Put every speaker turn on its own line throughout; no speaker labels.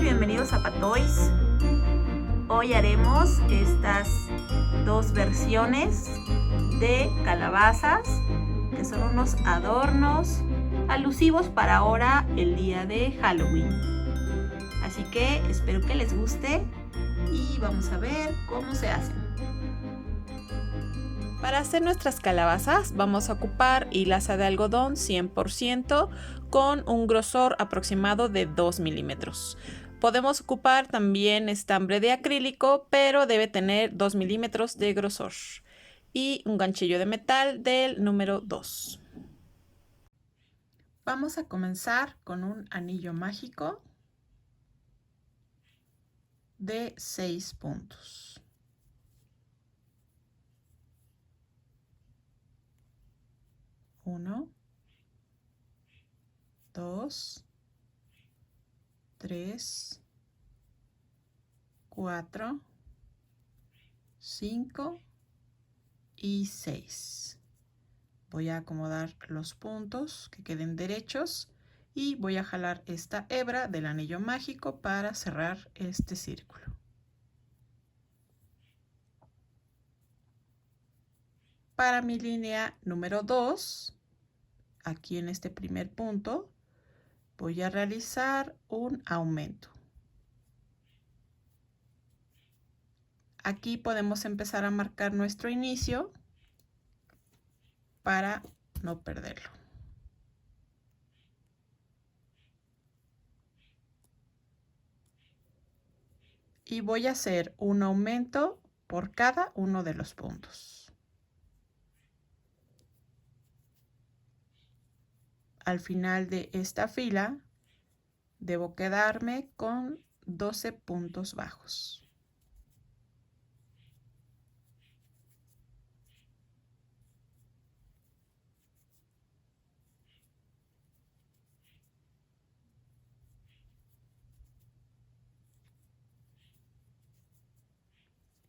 tal? Bienvenidos a Patoys. Hoy haremos estas dos versiones de calabazas, que son unos adornos alusivos para ahora el día de Halloween. Así que espero que les guste y vamos a ver cómo se hacen.
Para hacer nuestras calabazas vamos a ocupar hilaza de algodón 100% con un grosor aproximado de 2 milímetros. Podemos ocupar también estambre de acrílico, pero debe tener 2 milímetros de grosor. Y un ganchillo de metal del número 2. Vamos a comenzar con un anillo mágico de 6 puntos. 1, 2, 3, 4, 5 y 6. Voy a acomodar los puntos que queden derechos y voy a jalar esta hebra del anillo mágico para cerrar este círculo. Para mi línea número 2, aquí en este primer punto, voy a realizar un aumento. Aquí podemos empezar a marcar nuestro inicio para no perderlo. Y voy a hacer un aumento por cada uno de los puntos. Al final de esta fila debo quedarme con 12 puntos bajos.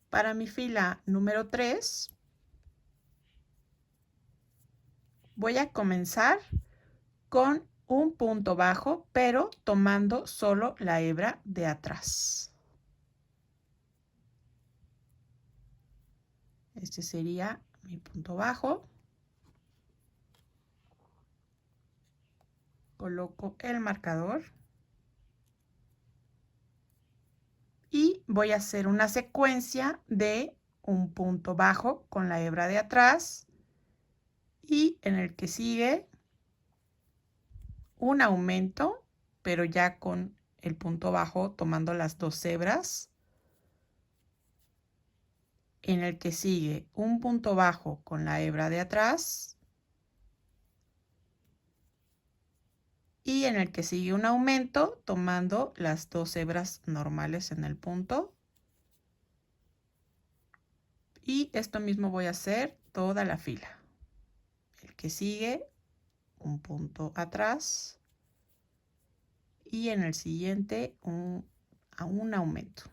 Para mi fila número 3, voy a comenzar con un punto bajo, pero tomando solo la hebra de atrás. Este sería mi punto bajo. Coloco el marcador. Y voy a hacer una secuencia de un punto bajo con la hebra de atrás. Y en el que sigue un aumento, pero ya con el punto bajo tomando las dos hebras. En el que sigue un punto bajo con la hebra de atrás. Y en el que sigue un aumento tomando las dos hebras normales en el punto. Y esto mismo voy a hacer toda la fila. El que sigue un punto atrás. Y en el siguiente un aumento.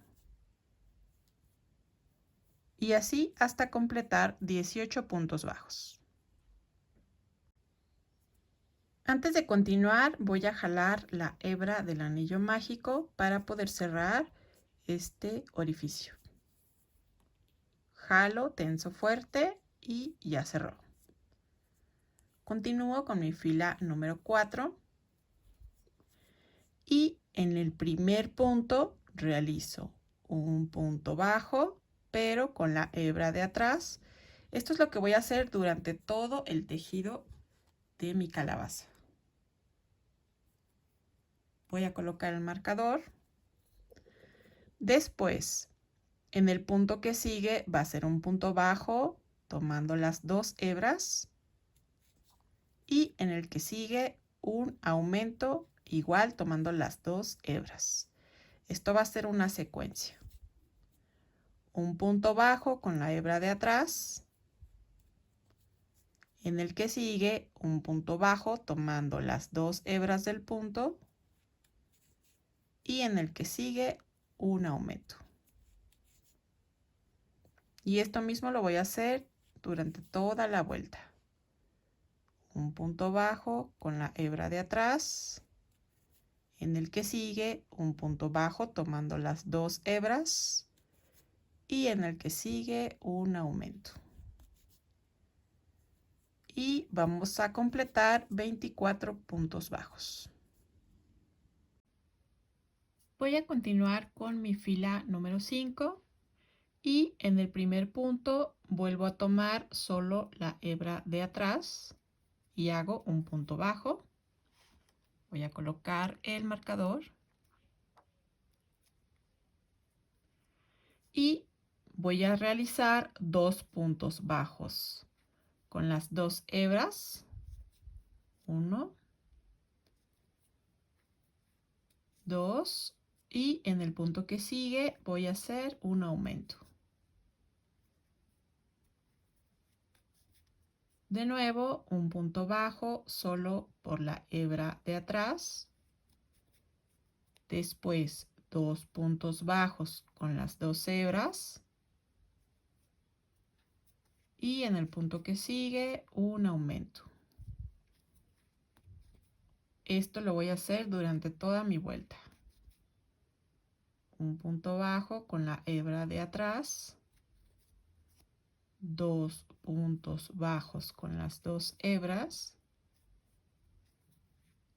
Y así hasta completar 18 puntos bajos. Antes de continuar, voy a jalar la hebra del anillo mágico para poder cerrar este orificio. Jalo, tenso fuerte y ya cerró. Continúo con mi fila número 4 y en el primer punto realizo un punto bajo, pero con la hebra de atrás. Esto es lo que voy a hacer durante todo el tejido de mi calabaza. Voy a colocar el marcador. Después, en el punto que sigue va a ser un punto bajo tomando las dos hebras y en el que sigue un aumento igual tomando las dos hebras. Esto va a ser una secuencia. Un punto bajo con la hebra de atrás, en el que sigue un punto bajo tomando las dos hebras del punto y en el que sigue un aumento. Y esto mismo lo voy a hacer durante toda la vuelta. Un punto bajo con la hebra de atrás, En el que sigue un punto bajo tomando las 2 hebras y en el que sigue un aumento. Y vamos a completar 24 puntos bajos. Voy a continuar con mi fila número 5 y en el primer punto vuelvo a tomar solo la hebra de atrás y hago un punto bajo. Voy a colocar el marcador y voy a realizar 2 puntos bajos con las 2 hebras. 1, 2 y en el punto que sigue voy a hacer un aumento. De nuevo, un punto bajo solo por la hebra de atrás. Después, 2 puntos bajos con las 2 hebras. Y en el punto que sigue, un aumento. Esto lo voy a hacer durante toda mi vuelta. Un punto bajo con la hebra de atrás. 2 puntos bajos con las 2 hebras.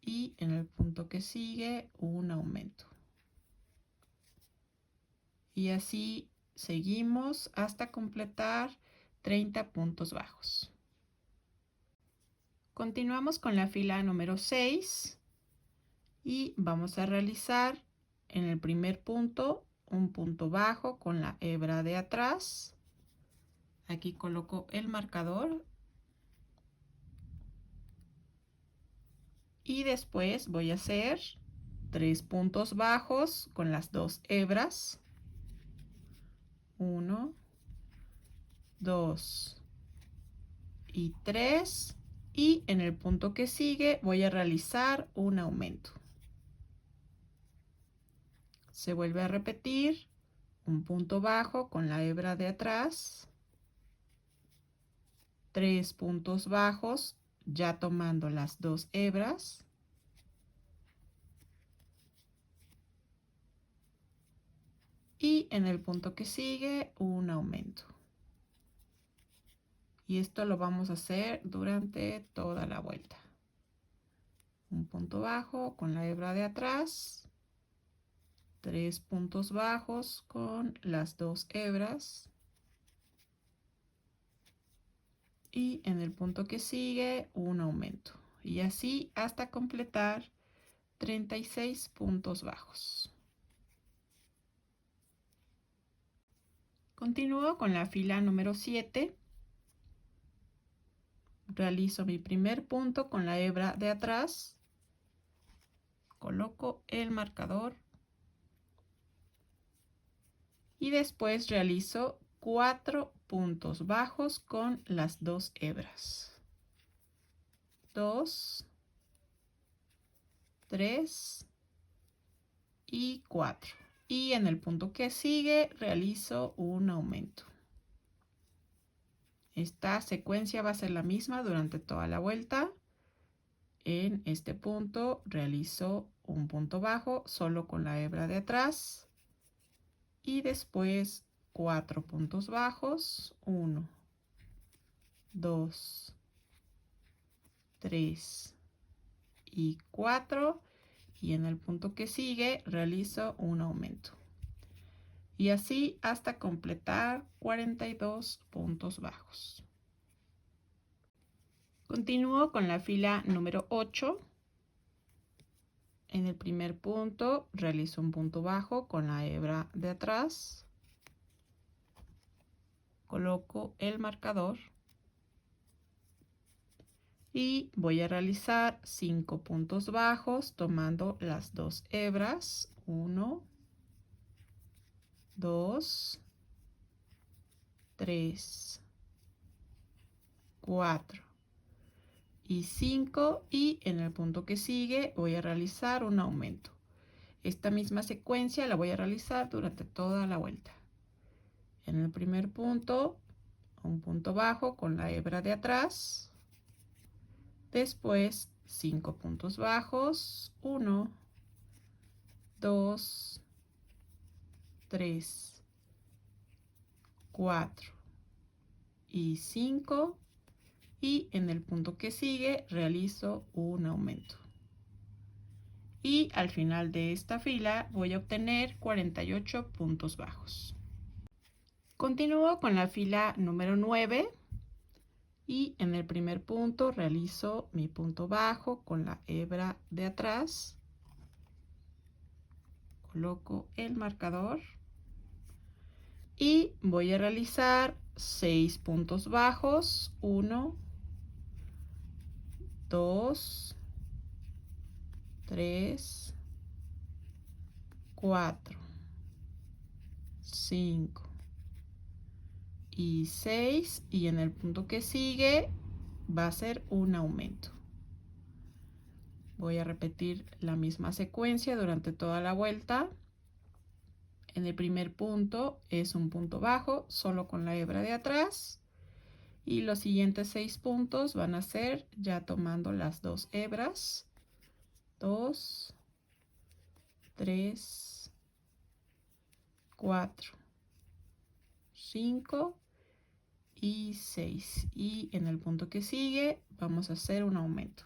Y en el punto que sigue, un aumento. Y así seguimos hasta completar 30 puntos bajos. Continuamos con la fila número 6 y vamos a realizar en el primer punto un punto bajo con la hebra de atrás. Aquí coloco el marcador y después voy a hacer 3 puntos bajos con las 2 hebras. 1, 2 y 3 y en el punto que sigue voy a realizar un aumento. Se vuelve a repetir un punto bajo con la hebra de atrás, 3 puntos bajos ya tomando las 2 hebras y en el punto que sigue un aumento. Y esto lo vamos a hacer durante toda la vuelta. Un punto bajo con la hebra de atrás, 3 puntos bajos con las 2 hebras y en el punto que sigue un aumento. Y así hasta completar 36 puntos bajos. Continúo con la fila número 7. Realizo mi primer punto con la hebra de atrás. Coloco el marcador. Y después realizo 4 puntos bajos con las 2 hebras. 2, 3 y 4. Y en el punto que sigue realizo un aumento. Esta secuencia va a ser la misma durante toda la vuelta. En este punto realizo un punto bajo solo con la hebra de atrás y después 4 puntos bajos, 1, 2, 3 y 4 y en el punto que sigue realizo un aumento. Y así hasta completar 42 puntos bajos. Continúo con la fila número 8. En el primer punto realizo un punto bajo con la hebra de atrás. Coloco el marcador. Y voy a realizar 5 puntos bajos tomando las 2 hebras. 1, 2, 3, 4 y 5 y en el punto que sigue voy a realizar un aumento. Esta misma secuencia la voy a realizar durante toda la vuelta. En el primer punto, un punto bajo con la hebra de atrás. Después 5 puntos bajos, 1, 2, 3, 4 y 5, y en el punto que sigue realizo un aumento. Y al final de esta fila voy a obtener 48 puntos bajos. Continúo con la fila número 9 y en el primer punto realizo mi punto bajo con la hebra de atrás. Coloco el marcador y voy a realizar 6 puntos bajos. 1, 2, 3, 4, 5 y 6, y en el punto que sigue va a ser un aumento. Voy a repetir la misma secuencia durante toda la vuelta. En el primer punto es un punto bajo solo con la hebra de atrás, y los siguientes 6 puntos van a ser ya tomando las 2 hebras. 2, 3, 4, 5 y 6, y en el punto que sigue vamos a hacer un aumento.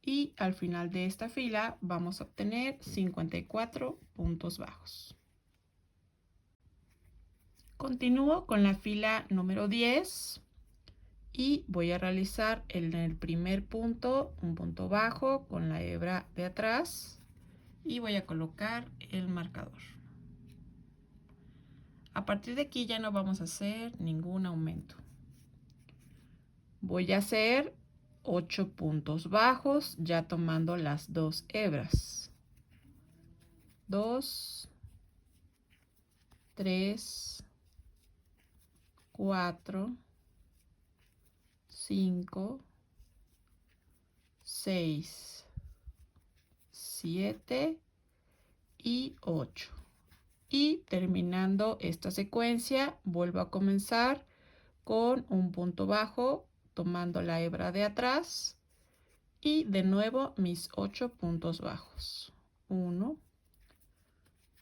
Y al final de esta fila vamos a obtener 54 puntos bajos. Continúo con la fila número 10 y voy a realizar en el primer punto un punto bajo con la hebra de atrás y voy a colocar el marcador. A partir de aquí ya no vamos a hacer ningún aumento. Voy a hacer 8 puntos bajos ya tomando las 2 hebras. 2, 3, 4, 5, 6, 7 y 8. Y terminando esta secuencia, vuelvo a comenzar con un punto bajo tomando la hebra de atrás y de nuevo mis 8 puntos bajos. 1,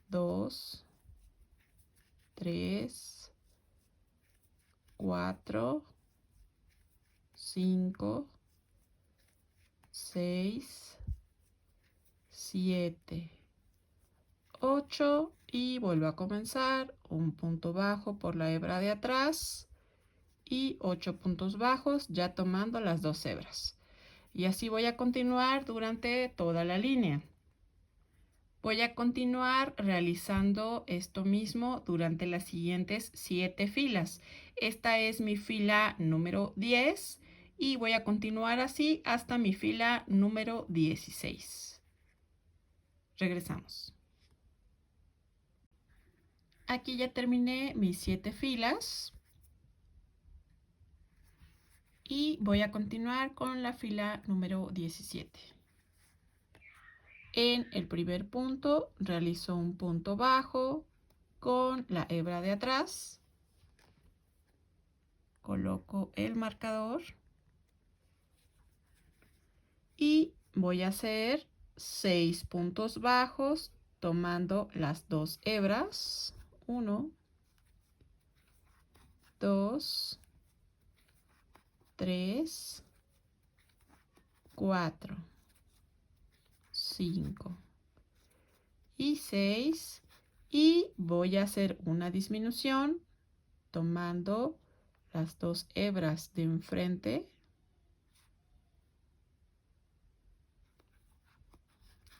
2, 3, 4, 5, 6, 7, 8 y vuelvo a comenzar un punto bajo por la hebra de atrás y 8 puntos bajos ya tomando las 2 hebras. Y así voy a continuar durante toda la línea. Voy a continuar realizando esto mismo durante las siguientes 7 filas. Esta es mi fila número 10 y voy a continuar así hasta mi fila número 16. Regresamos. Aquí ya terminé mis 7 filas y voy a continuar con la fila número 17. En el primer punto realizo un punto bajo con la hebra de atrás, coloco el marcador y voy a hacer 6 puntos bajos tomando las 2 hebras. 1, 2, 3, 4, 5 y 6, y voy a hacer una disminución tomando las 2 hebras de enfrente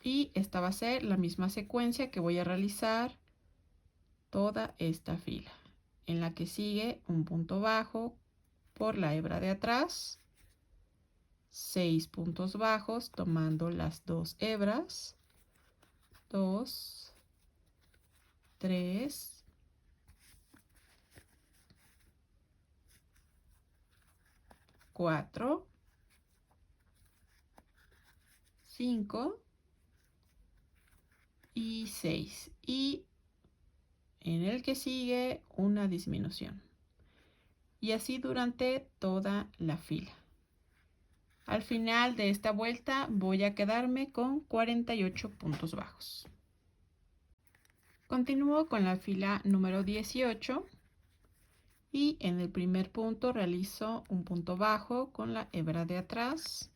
y esta va a ser la misma secuencia que voy a realizar toda esta fila, en la que sigue un punto bajo por la hebra de atrás, 6 puntos bajos tomando las 2 hebras, 2, 3, 4, 5 y 6, y en el que sigue una disminución. Y así durante toda la fila. Al final de esta vuelta voy a quedarme con 48 puntos bajos. Continúo con la fila número 18 y en el primer punto realizo un punto bajo con la hebra de atrás.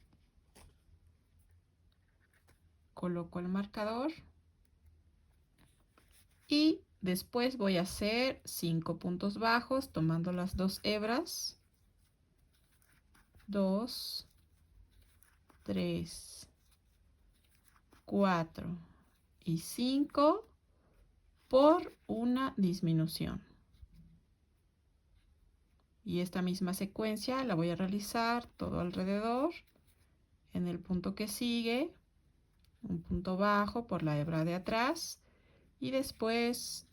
Coloco el marcador y después voy a hacer 5 puntos bajos tomando las 2 hebras. 2, 3, 4 y 5 por una disminución. Y esta misma secuencia la voy a realizar todo alrededor. En el punto que sigue, un punto bajo por la hebra de atrás y después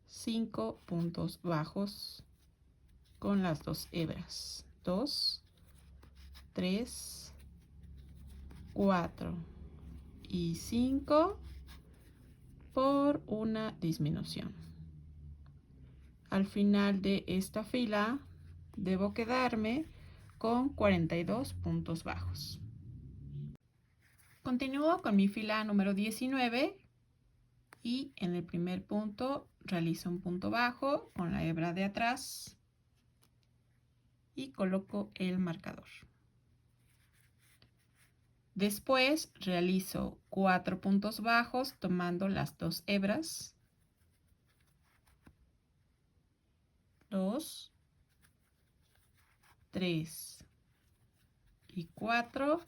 5 puntos bajos con las 2 hebras. 2, 3, 4 y 5 por una disminución. Al final de esta fila debo quedarme con 42 puntos bajos. Continúo con mi fila número 19 y en el primer punto realizo un punto bajo con la hebra de atrás y coloco el marcador. Después realizo 4 puntos bajos tomando las 2 hebras. 2, 3 y 4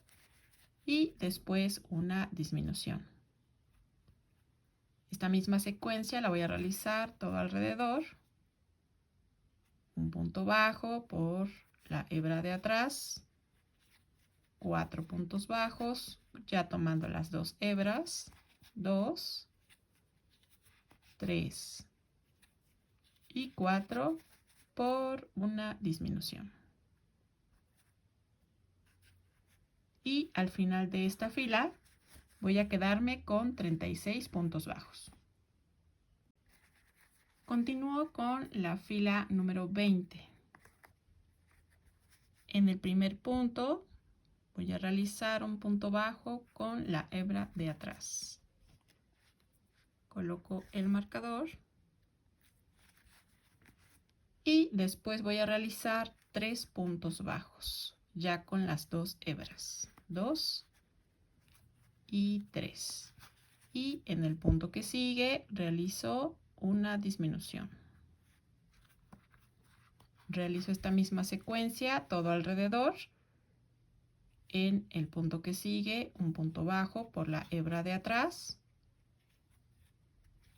y después una disminución. Esta misma secuencia la voy a realizar todo alrededor. Un punto bajo por la hebra de atrás. 4 puntos bajos, ya tomando las 2 hebras. 2, 3 y 4 por una disminución. Y al final de esta fila voy a quedarme con 36 puntos bajos. Continúo con la fila número 20. En el primer punto voy a realizar un punto bajo con la hebra de atrás. Coloco el marcador y después voy a realizar 3 puntos bajos, ya con las 2 hebras. 2 y 3. Y en el punto que sigue realizo una disminución. Realizo esta misma secuencia todo alrededor. En el punto que sigue, un punto bajo por la hebra de atrás.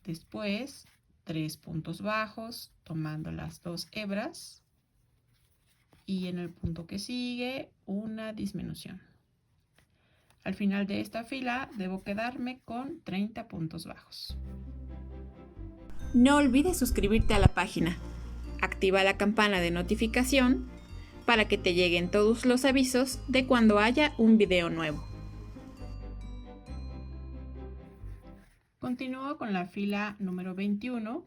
Después, 3 puntos bajos tomando las 2 hebras. Y en el punto que sigue, una disminución. Al final de esta fila debo quedarme con 30 puntos bajos.
No olvides suscribirte a la página. Activa la campana de notificación para que te lleguen todos los avisos de cuando haya un video nuevo.
Continúo con la fila número 21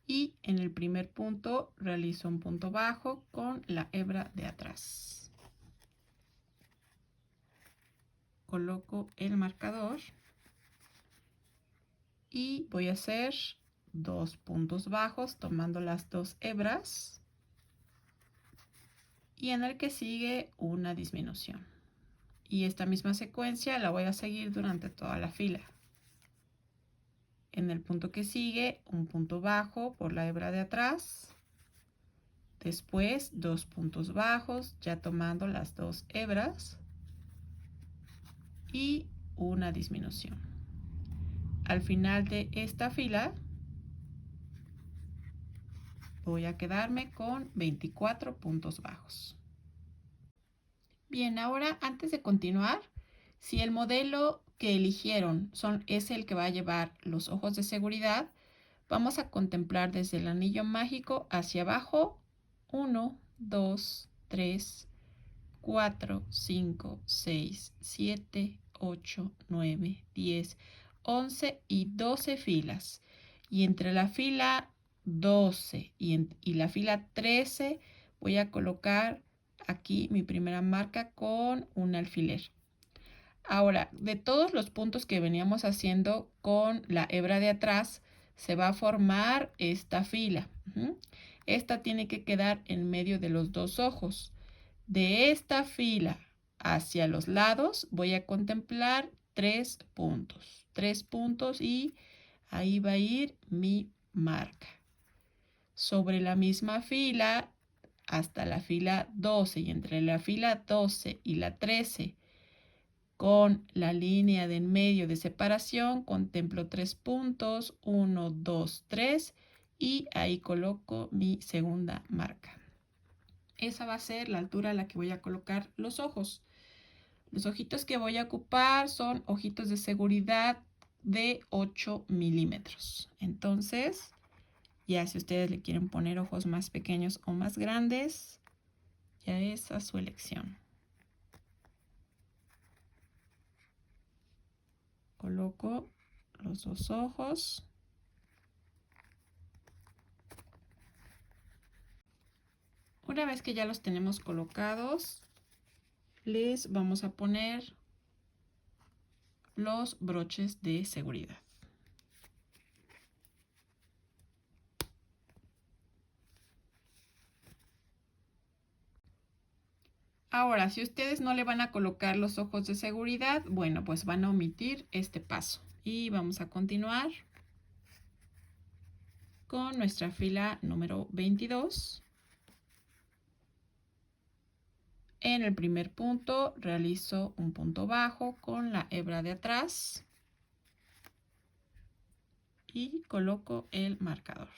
y en el primer punto realizo un punto bajo con la hebra de atrás. Coloco el marcador y voy a hacer 2 puntos bajos tomando las 2 hebras y en el que sigue una disminución. Y esta misma secuencia la voy a seguir durante toda la fila. En el punto que sigue, un punto bajo por la hebra de atrás. Después, 2 puntos bajos, ya tomando las 2 hebras. Y una disminución. Al final de esta fila, voy a quedarme con 24 puntos bajos. Bien, ahora antes de continuar, si el modelo que eligieron es el que va a llevar los ojos de seguridad, vamos a contemplar desde el anillo mágico hacia abajo 1, 2, 3, 4, 5, 6, 7, 8, 9, 10, 11 y 12 filas. Y entre la fila 12 y la fila 13 voy a colocar aquí mi primera marca con un alfiler. Ahora, de todos los puntos que veníamos haciendo con la hebra de atrás, se va a formar esta fila. Esta tiene que quedar en medio de los dos ojos. De esta fila hacia los lados voy a contemplar 3 puntos. 3 puntos y ahí va a ir mi marca. Sobre la misma fila hasta la fila 12 y entre la fila 12 y la 13 con la línea de en medio de separación contemplo 3 puntos, 1, 2, 3 y ahí coloco mi segunda marca. Esa va a ser la altura a la que voy a colocar los ojos. Los ojitos que voy a ocupar son ojitos de seguridad de 8 milímetros. Entonces, ya si ustedes le quieren poner ojos más pequeños o más grandes, ya es a su elección. Coloco los dos ojos. Una vez que ya los tenemos colocados, les vamos a poner los broches de seguridad. Ahora, si ustedes no le van a colocar los ojos de seguridad, bueno, pues van a omitir este paso. Y vamos a continuar con nuestra fila número 22. En el primer punto realizo un punto bajo con la hebra de atrás y coloco el marcador.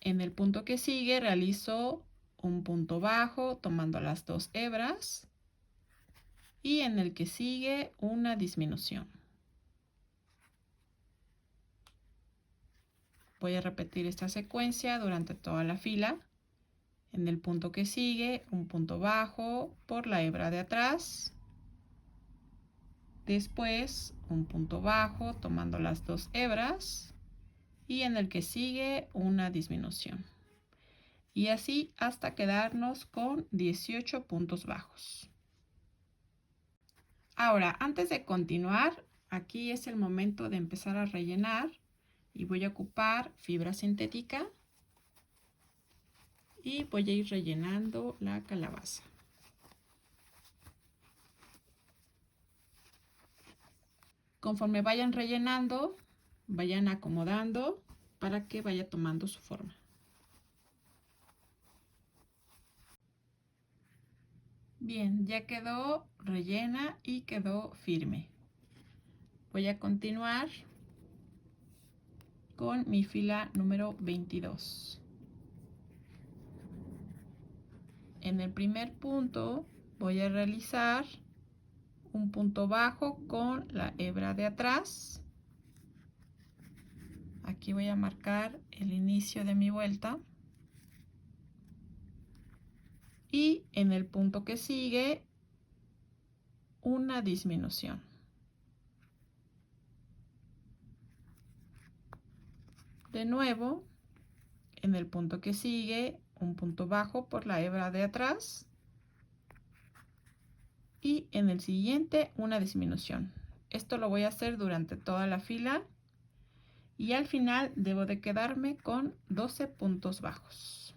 En el punto que sigue realizo un punto bajo tomando las dos hebras y en el que sigue una disminución. Voy a repetir esta secuencia durante toda la fila. En el punto que sigue, un punto bajo por la hebra de atrás. Después, un punto bajo tomando las dos hebras. Y en el que sigue, una disminución. Y así hasta quedarnos con 18 puntos bajos. Ahora, antes de continuar, aquí es el momento de empezar a rellenar. Y voy a ocupar fibra sintética. Y voy a ir rellenando la calabaza. Conforme vayan rellenando, vayan acomodando para que vaya tomando su forma. Bien, ya quedó rellena y quedó firme. Voy a continuar con mi fila número 22. En el primer punto voy a realizar un punto bajo con la hebra de atrás. Aquí voy a marcar el inicio de mi vuelta. Y en el punto que sigue, una disminución. De nuevo, en el punto que sigue, un punto bajo por la hebra de atrás. Y en el siguiente, una disminución. Esto lo voy a hacer durante toda la fila. Y al final debo de quedarme con 12 puntos bajos.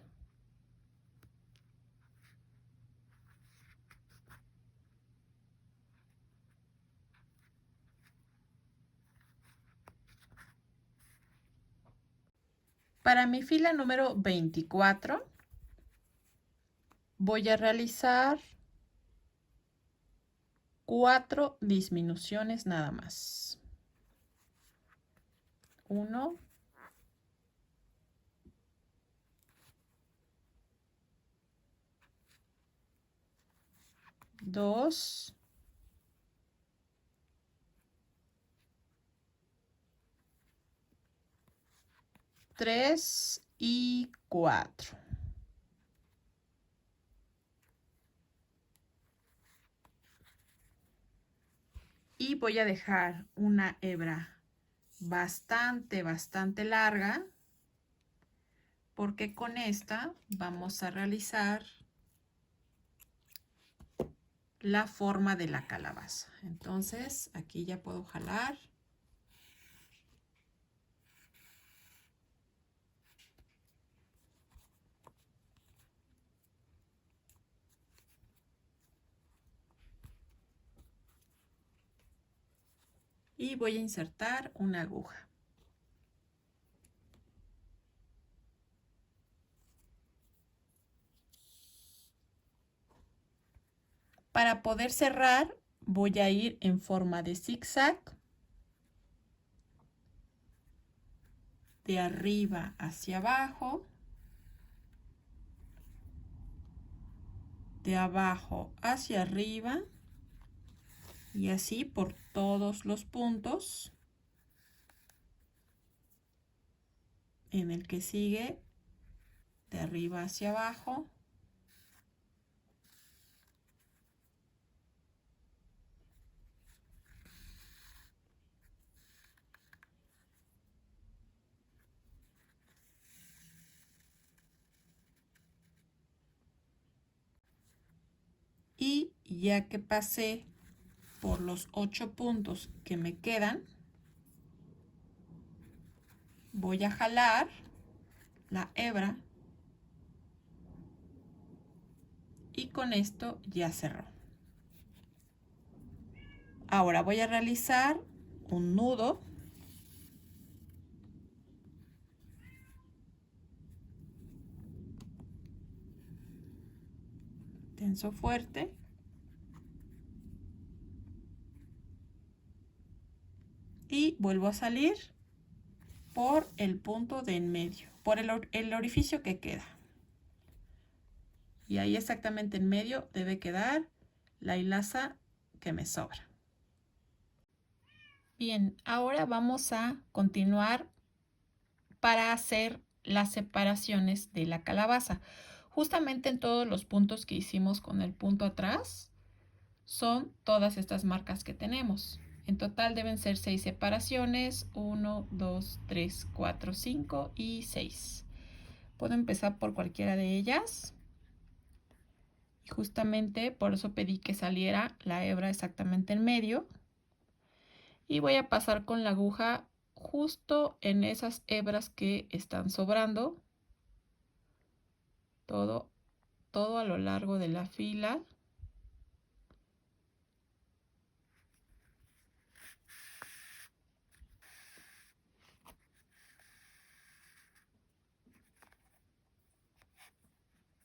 Para mi fila número 24 voy a realizar 4 disminuciones nada más. 1, 2, 3 y 4. Y voy a dejar una hebra bastante larga, porque con esta vamos a realizar la forma de la calabaza. Entonces aquí ya puedo jalar. Y voy a insertar una aguja. Para poder cerrar, voy a ir en forma de zigzag, de arriba hacia abajo, de abajo hacia arriba, y así por todos los puntos. En el que sigue, de arriba hacia abajo. Y ya que pasé por los 8 puntos que me quedan, voy a jalar la hebra y con esto ya cerró. Ahora voy a realizar un nudo. Tenso fuerte. Y vuelvo a salir por el punto de en medio, por el orificio que queda. Y ahí exactamente en medio debe quedar la hilaza que me sobra. Bien, ahora vamos a continuar para hacer las separaciones de la calabaza. Justamente en todos los puntos que hicimos con el punto atrás son todas estas marcas que tenemos. En total deben ser 6 separaciones, 1, 2, 3, 4, 5 y 6. Puedo empezar por cualquiera de ellas. Y justamente por eso pedí que saliera la hebra exactamente en medio. Y voy a pasar con la aguja justo en esas hebras que están sobrando. Todo a lo largo de la fila.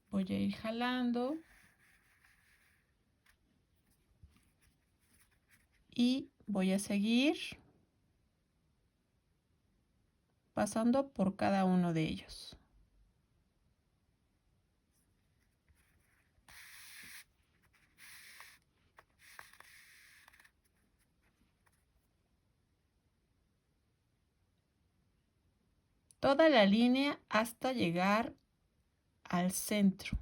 Voy a ir jalando. Y voy a seguir pasando por cada uno de ellos. Toda la línea hasta llegar al centro.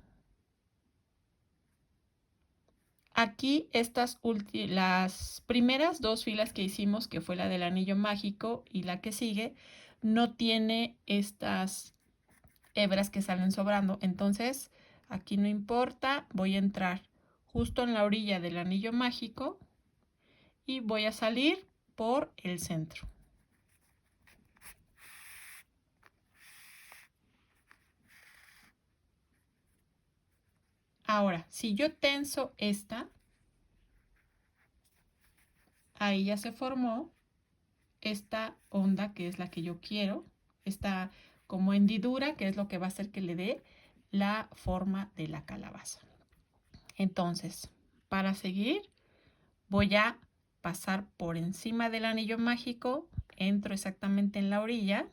Aquí las primeras 2 filas que hicimos, que fue la del anillo mágico y la que sigue, no tiene estas hebras que salen sobrando. Entonces, aquí no importa, voy a entrar justo en la orilla del anillo mágico y voy a salir por el centro. Ahora, si yo tenso esta, ahí ya se formó esta onda que es la que yo quiero, esta como hendidura que es lo que va a hacer que le dé la forma de la calabaza. Entonces, para seguir, voy a pasar por encima del anillo mágico, entro exactamente en la orilla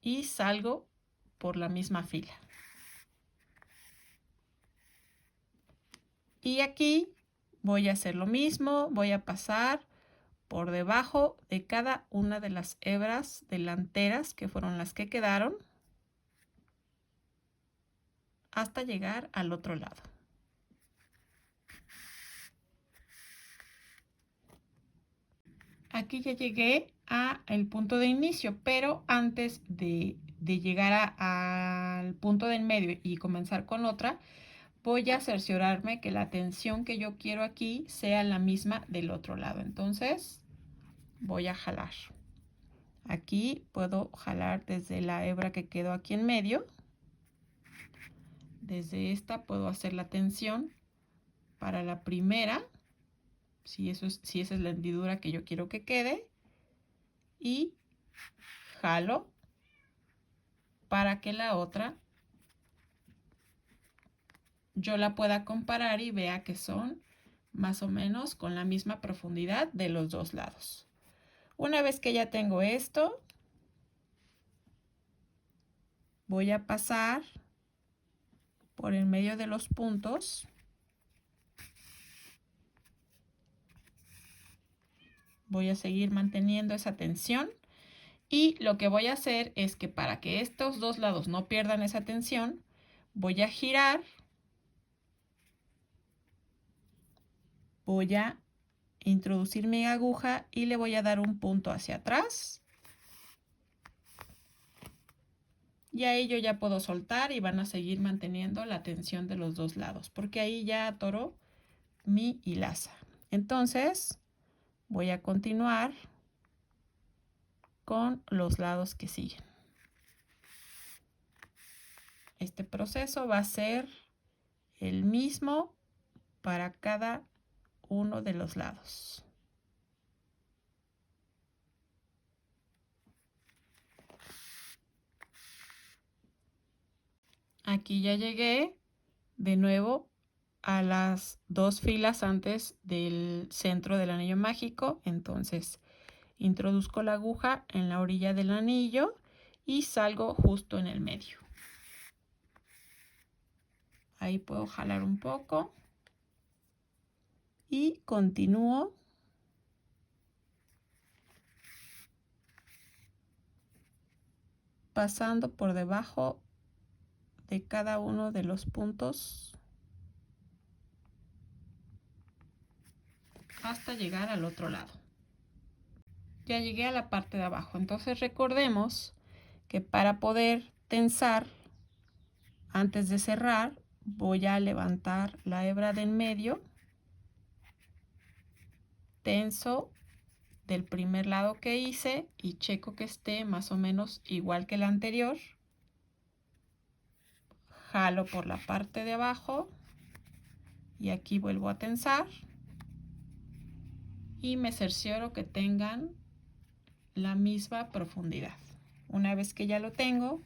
y salgo por la misma fila. Y aquí voy a hacer lo mismo, voy a pasar por debajo de cada una de las hebras delanteras que fueron las que quedaron hasta llegar al otro lado. Aquí ya llegué a el punto de inicio, pero antes de llegar al punto del medio y comenzar con otra, voy a cerciorarme que la tensión que yo quiero aquí sea la misma del otro lado. Entonces voy a jalar. Aquí puedo jalar desde la hebra que quedó aquí en medio. Desde esta puedo hacer la tensión para la primera, si esa es la hendidura que yo quiero que quede, y jalo para que la otra yo la pueda comparar y vea que son más o menos con la misma profundidad de los dos lados. Una vez que ya tengo esto, voy a pasar por el medio de los puntos. Voy a seguir manteniendo esa tensión y lo que voy a hacer es que para que estos dos lados no pierdan esa tensión, voy a girar, voy a introducir mi aguja y le voy a dar un punto hacia atrás. Y ahí yo ya puedo soltar y van a seguir manteniendo la tensión de los dos lados, porque ahí ya atoró mi hilaza. Entonces voy a continuar con los lados que siguen. Este proceso va a ser el mismo para cada uno de los lados. Aquí ya llegué de nuevo a las dos filas antes del centro del anillo mágico. Entonces introduzco la aguja en la orilla del anillo y salgo justo en el medio. Ahí puedo jalar un poco y continúo pasando por debajo de cada uno de los puntos hasta llegar al otro lado. Ya llegué a la parte de abajo, entonces recordemos que para poder tensar antes de cerrar voy a levantar la hebra del medio, tenso del primer lado que hice y checo que esté más o menos igual que el anterior. Jalo por la parte de abajo y aquí vuelvo a tensar y me cercioro que tengan la misma profundidad. Una vez que ya lo tengo,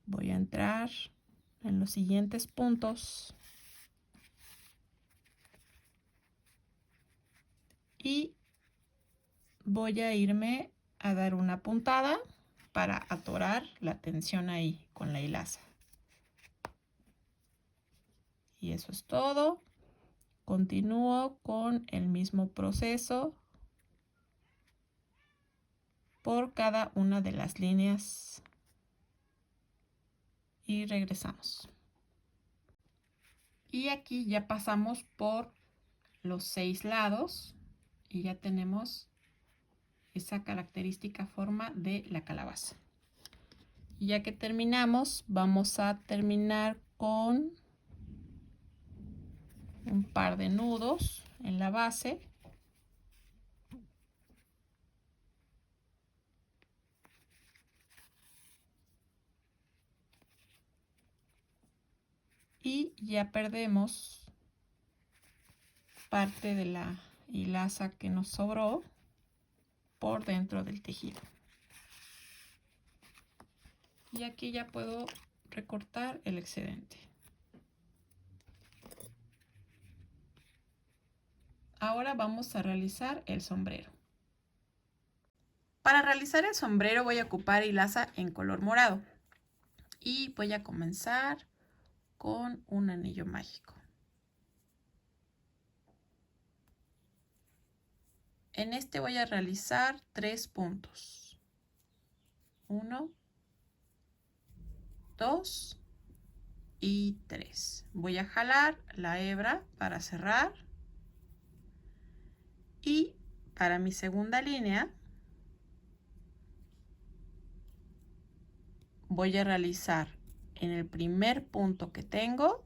voy a entrar en los siguientes puntos y voy a irme a dar una puntada para atorar la tensión ahí con la hilaza. Y eso es todo. Continúo con el mismo proceso por cada una de las líneas y regresamos. Y aquí ya pasamos por los 6 lados y ya tenemos esa característica forma de la calabaza. Y ya que terminamos, vamos a terminar con un par de nudos en la base. Y ya perdemos parte de la hilaza que nos sobró por dentro del tejido. Y aquí ya puedo recortar el excedente. Ahora vamos a realizar el sombrero. Para realizar el sombrero voy a ocupar hilaza en color morado y voy a comenzar con un anillo mágico. En este voy a realizar 3 puntos. 1, 2 y 3. Voy a jalar la hebra para cerrar y Para mi segunda línea voy a realizar en el primer punto que tengo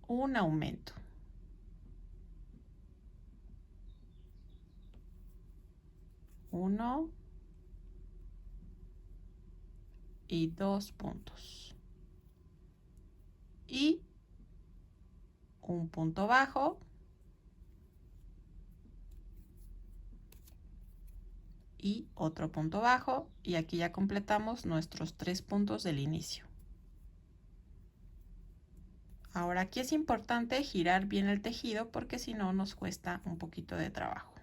un aumento. Uno y 2 puntos. Y un punto bajo. Y otro punto bajo. Y aquí ya completamos nuestros 3 puntos del inicio. Ahora aquí es importante girar bien el tejido porque si no nos cuesta un poquito de trabajo.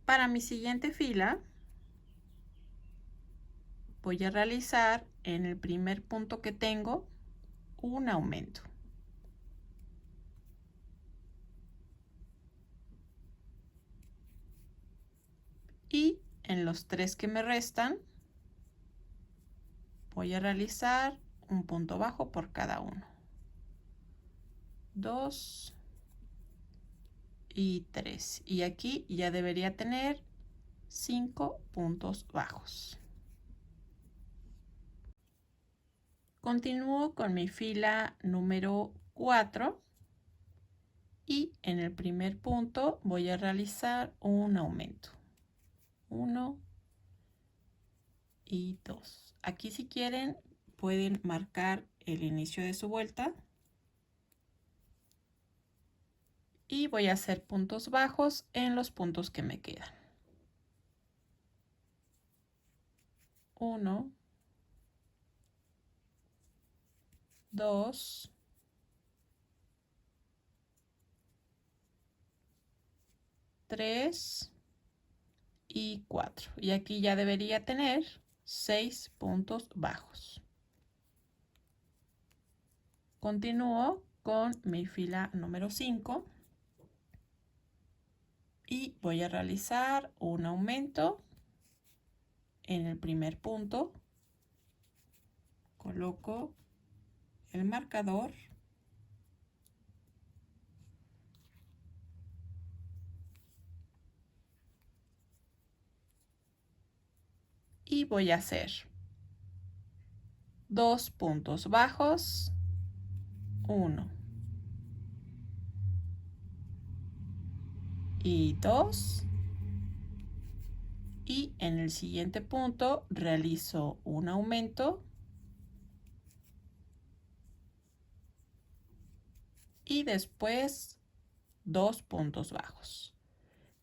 Para mi siguiente fila voy a realizar en el primer punto que tengo un aumento. Y en los 3 que me restan voy a realizar un punto bajo por cada uno. 2 y 3. Y aquí ya debería tener 5 puntos bajos. Continúo con mi fila número 4 y en el primer punto voy a realizar un aumento. 1 y 2. Aquí si quieren pueden marcar el inicio de su vuelta. Y voy a hacer puntos bajos en los puntos que me quedan. 1, 2, 3 y 4. Y aquí ya debería tener 6 puntos bajos. Continúo con mi fila número 5 y voy a realizar un aumento en el primer punto. Coloco el marcador y voy a hacer 2 puntos bajos, 1 y 2, y en el siguiente punto realizo un aumento y después 2 puntos bajos.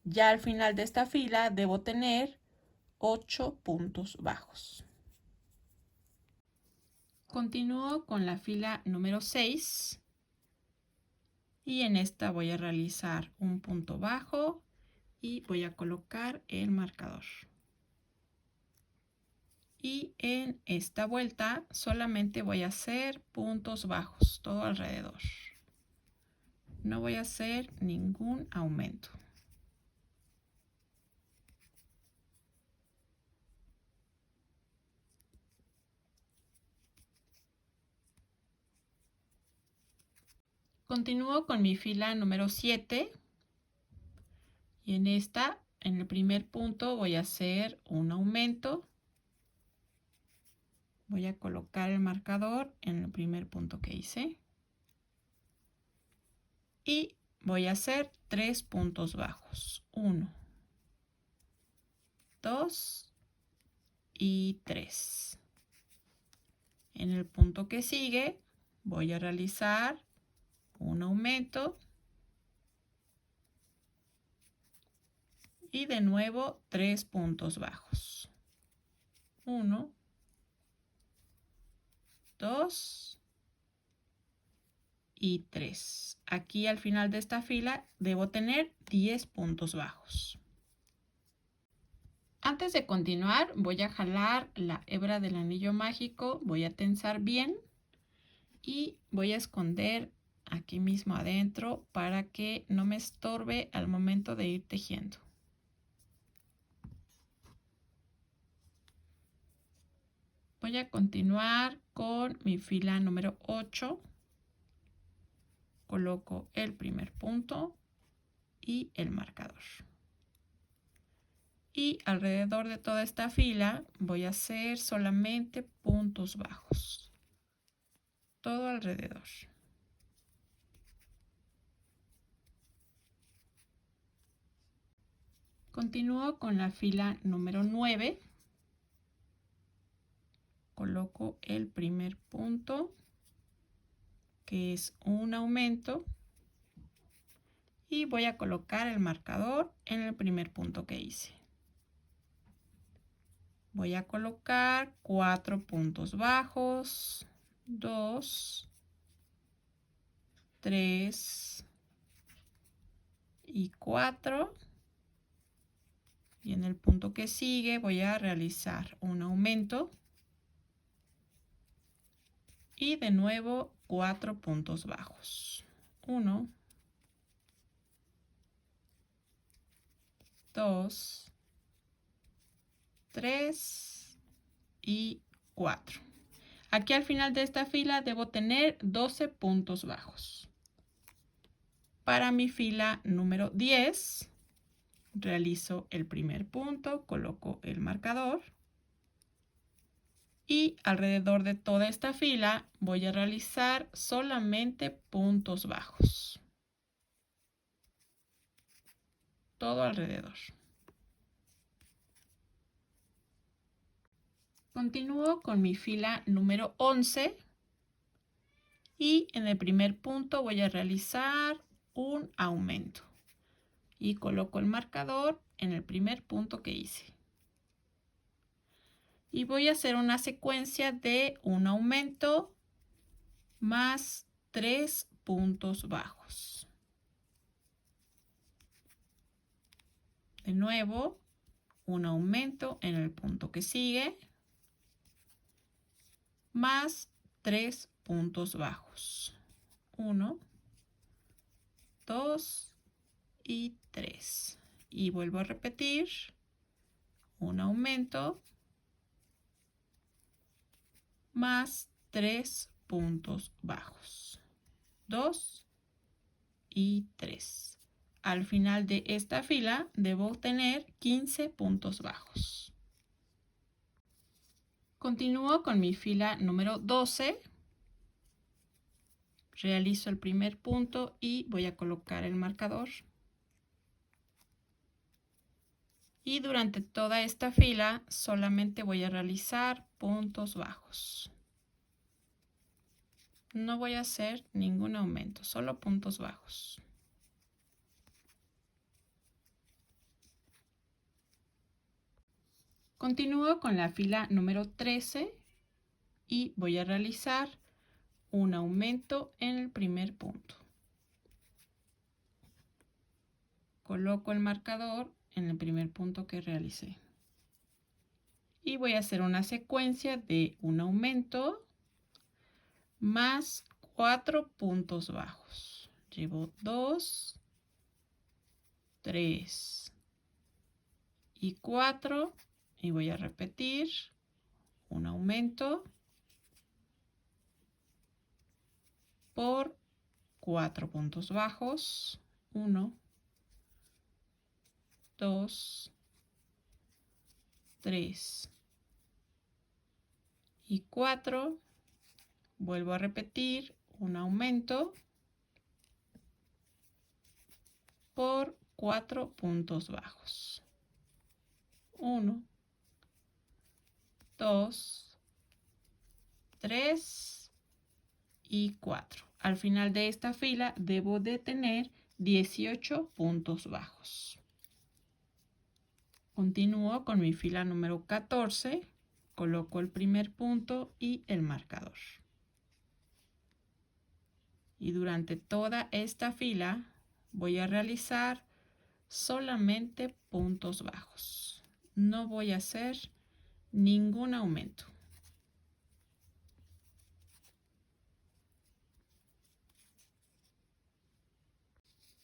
Ya al final de esta fila debo tener 8 puntos bajos. Continúo con la fila número 6 y en esta voy a realizar un punto bajo y voy a colocar el marcador. Y en esta vuelta solamente voy a hacer puntos bajos todo alrededor. No voy a hacer ningún aumento. Continúo con mi fila número 7 y en esta, en el primer punto voy a hacer un aumento. Voy a colocar el marcador en el primer punto que hice y voy a hacer 3 puntos bajos. 1, 2 y 3. En el punto que sigue voy a realizar un aumento y de nuevo 3 puntos bajos. 1, 2 y 3. Aquí al final de esta fila debo tener 10 puntos bajos. Antes de continuar voy a jalar la hebra del anillo mágico, voy a tensar bien y voy a esconder aquí mismo adentro para que no me estorbe al momento de ir tejiendo. Voy a continuar con mi fila número 8. Coloco el primer punto y el marcador. Y alrededor de toda esta fila voy a hacer solamente puntos bajos. Todo alrededor. Continúo con la fila número 9. Coloco el primer punto, que es un aumento, y voy a colocar el marcador en el primer punto que hice. Voy a colocar 4 puntos bajos, 2, 3 y 4. Y en el punto que sigue voy a realizar un aumento. Y de nuevo 4 puntos bajos. 1, 2, 3 y 4. Aquí al final de esta fila debo tener 12 puntos bajos. Para mi fila número 10, realizo el primer punto, coloco el marcador. Y alrededor de toda esta fila voy a realizar solamente puntos bajos. Todo alrededor. Continúo con mi fila número 11 y en el primer punto voy a realizar un aumento y coloco el marcador en el primer punto que hice. Y voy a hacer una secuencia de un aumento más 3 puntos bajos. De nuevo, un aumento en el punto que sigue, más 3 puntos bajos. 1, 2 y 3. Y vuelvo a repetir, un aumento más 3 puntos bajos. 2 y 3. Al final de esta fila debo tener 15 puntos bajos. Continúo con mi fila número 12. Realizo el primer punto y voy a colocar el marcador. Y durante toda esta fila solamente voy a realizar puntos bajos. No voy a hacer ningún aumento, solo puntos bajos. Continúo con la fila número 13 y voy a realizar un aumento en el primer punto. Coloco el marcador en el primer punto que realicé. Y voy a hacer una secuencia de un aumento más 4 puntos bajos. Llevo 2, 3 y 4 y voy a repetir un aumento por 4 puntos bajos. 1, 2, 3 y 4. Vuelvo a repetir un aumento por 4 puntos bajos. 1, 2, 3 y 4. Al final de esta fila debo de tener 18 puntos bajos. Continúo con mi fila número 14. Coloco el primer punto y el marcador. Y durante toda esta fila voy a realizar solamente puntos bajos. No voy a hacer ningún aumento.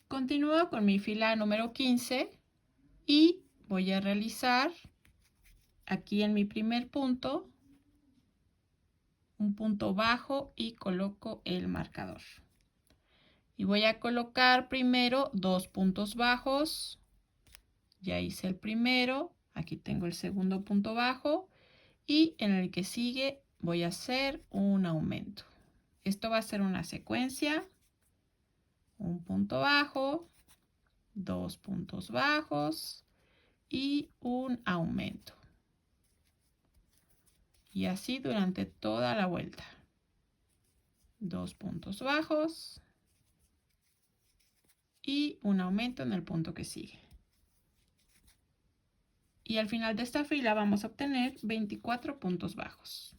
Continúo con mi fila número 15 y voy a realizar aquí en mi primer punto un punto bajo y coloco el marcador. Y voy a colocar primero 2 puntos bajos. Ya hice el primero, aquí tengo el segundo punto bajo y en el que sigue voy a hacer un aumento. Esto va a ser una secuencia, un punto bajo, 2 puntos bajos y un aumento. Y así durante toda la vuelta. 2 puntos bajos y un aumento en el punto que sigue. Y al final de esta fila vamos a obtener 24 puntos bajos.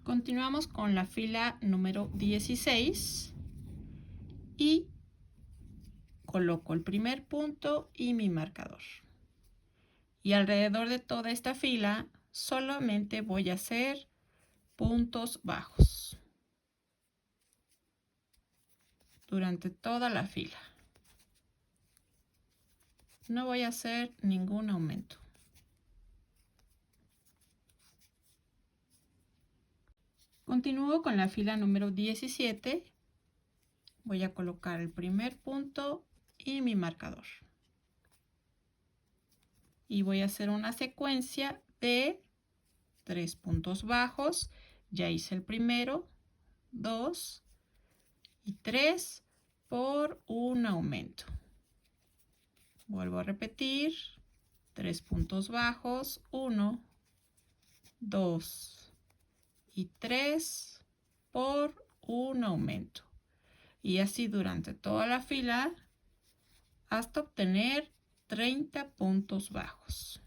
Continuamos con la fila número 16 y coloco el primer punto y mi marcador. Y alrededor de toda esta fila solamente voy a hacer puntos bajos durante toda la fila. No voy a hacer ningún aumento. Continúo con la fila número 17. Voy a colocar el primer punto y mi marcador. Y voy a hacer una secuencia de 3 puntos bajos. Ya hice el primero, 2 y 3 por un aumento. Vuelvo a repetir, 3 puntos bajos, 1, 2 y 3 por un aumento. Y así durante toda la fila hasta obtener 30 puntos bajos.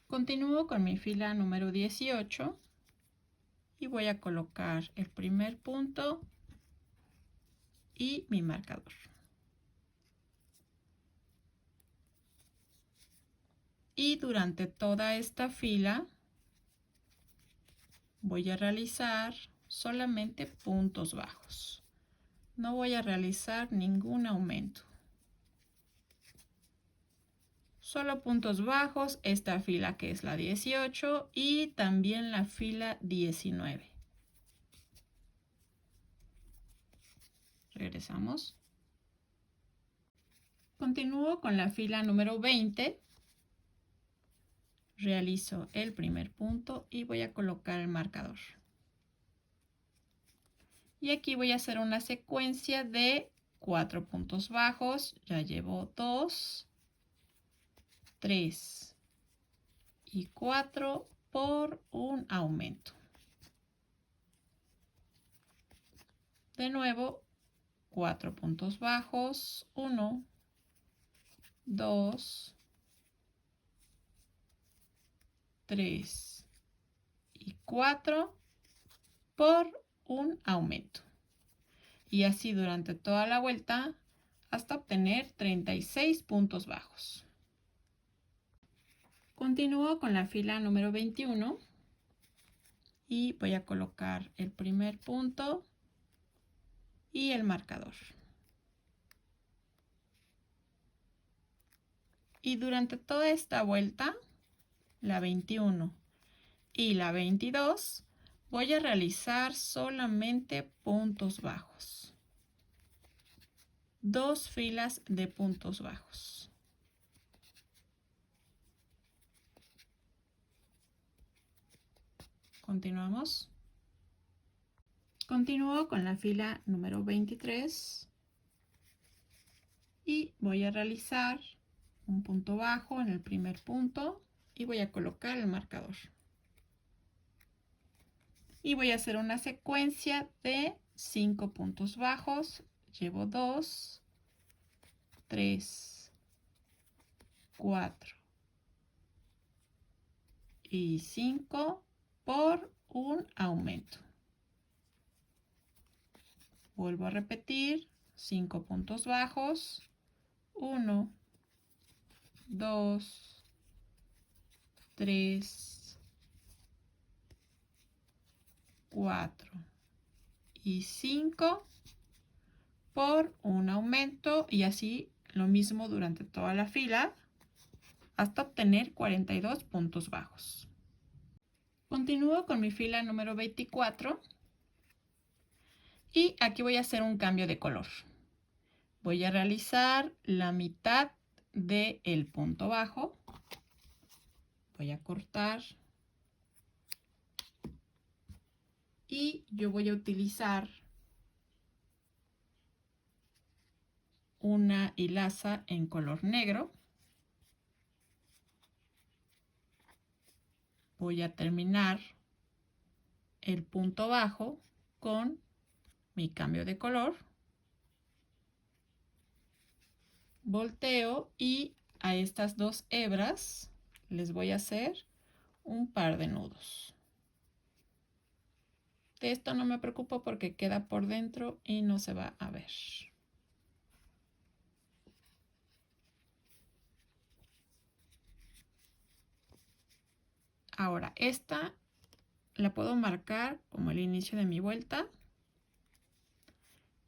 Continúo con mi fila número 18 y voy a colocar el primer punto y mi marcador. Y durante toda esta fila voy a realizar solamente puntos bajos. No voy a realizar ningún aumento. Solo puntos bajos, esta fila que es la 18 y también la fila 19. Regresamos. Continúo con la fila número 20. Realizo el primer punto y voy a colocar el marcador. Y aquí voy a hacer una secuencia de 4 puntos bajos. Ya llevo 2, 3 y 4 por un aumento. De nuevo, 4 puntos bajos, 1, 2, 3 y 4 por un aumento. Y así durante toda la vuelta hasta obtener 36 puntos bajos. Continúo con la fila número 21 y voy a colocar el primer punto y el marcador. Y durante toda esta vuelta, la 21 y la 22, voy a realizar solamente puntos bajos. 2 filas de puntos bajos. Continuamos. Continúo con la fila número 23 y voy a realizar un punto bajo en el primer punto y voy a colocar el marcador. Y voy a hacer una secuencia de 5 puntos bajos. Llevo 2, 3, 4 y 5 por un aumento. Vuelvo a repetir, 5 puntos bajos, 1, 2, 3, 4 y 5 por un aumento, y así lo mismo durante toda la fila hasta obtener 42 puntos bajos. Continúo con mi fila número 24 y aquí voy a hacer un cambio de color. Voy a realizar la mitad del punto bajo. Voy a cortar y yo voy a utilizar una hilaza en color negro. Voy a terminar el punto bajo con mi cambio de color. Volteo y a estas dos hebras les voy a hacer un par de nudos. De esto no me preocupo porque queda por dentro y no se va a ver. Ahora, esta la puedo marcar como el inicio de mi vuelta.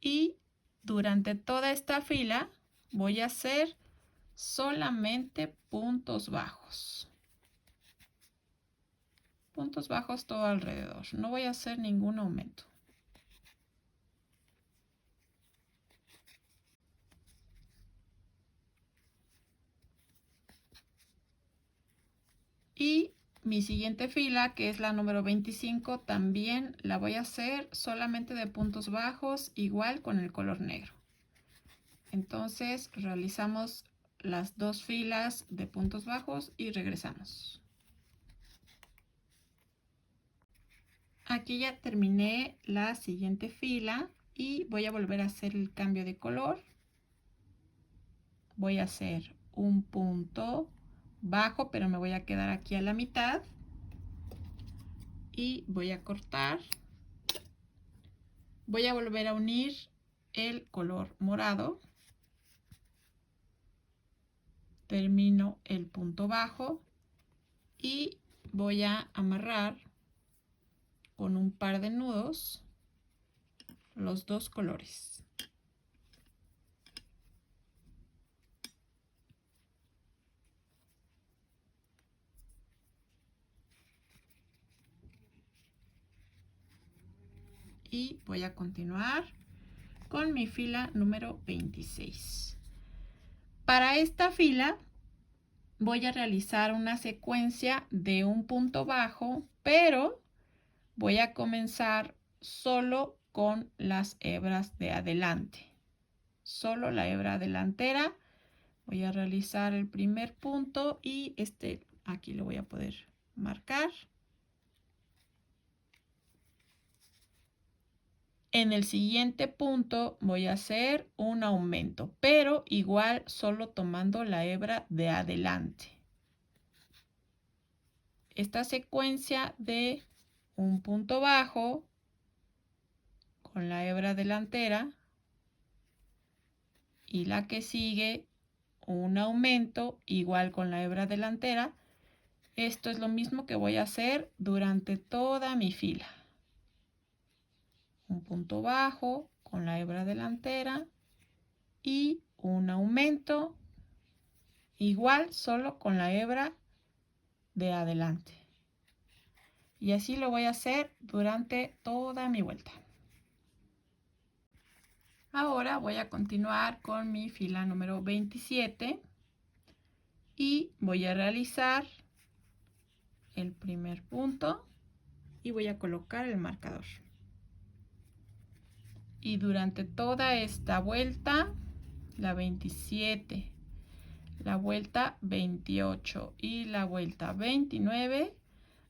Y durante toda esta fila voy a hacer solamente puntos bajos. Puntos bajos todo alrededor. No voy a hacer ningún aumento. Y mi siguiente fila, que es la número 25, también la voy a hacer solamente de puntos bajos, igual con el color negro. Entonces realizamos las dos filas de puntos bajos y regresamos. Aquí ya terminé la siguiente fila y voy a volver a hacer el cambio de color. Voy a hacer un punto bajo, pero me voy a quedar aquí a la mitad. Y voy a cortar. Voy a volver a unir el color morado. Termino el punto bajo y voy a amarrar con un par de nudos los dos colores. Y voy a continuar con mi fila número 26. Para esta fila voy a realizar una secuencia de un punto bajo, pero voy a comenzar solo con las hebras de adelante. Solo la hebra delantera. Voy a realizar el primer punto y aquí lo voy a poder marcar. En el siguiente punto voy a hacer un aumento, pero igual solo tomando la hebra de adelante. Esta secuencia de un punto bajo con la hebra delantera y la que sigue un aumento igual con la hebra delantera. Esto es lo mismo que voy a hacer durante toda mi fila. Un punto bajo con la hebra delantera y un aumento igual solo con la hebra de adelante. Y así lo voy a hacer durante toda mi vuelta. Ahora voy a continuar con mi fila número 27 y voy a realizar el primer punto y voy a colocar el marcador. Y durante toda esta vuelta, la 27, la vuelta 28 y la vuelta 29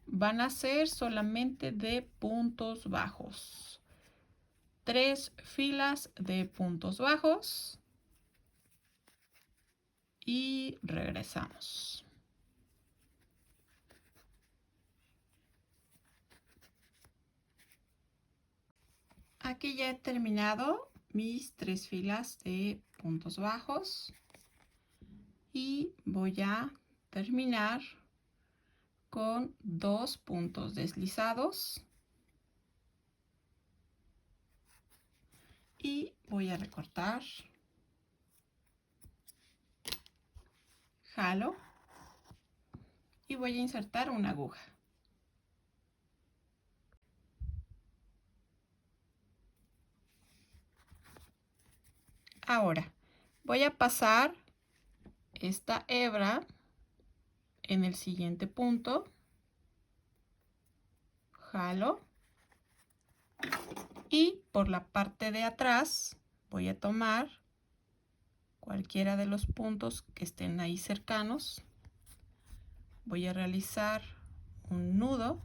van a ser solamente de puntos bajos. 3 filas de puntos bajos y regresamos. Aquí ya he terminado mis 3 filas de puntos bajos y voy a terminar con 2 puntos deslizados Y voy a recortar. Jalo. Y voy a insertar una aguja. Ahora voy a pasar esta hebra en el siguiente punto. Jalo. Y por la parte de atrás voy a tomar cualquiera de los puntos que estén ahí cercanos. Voy a realizar un nudo.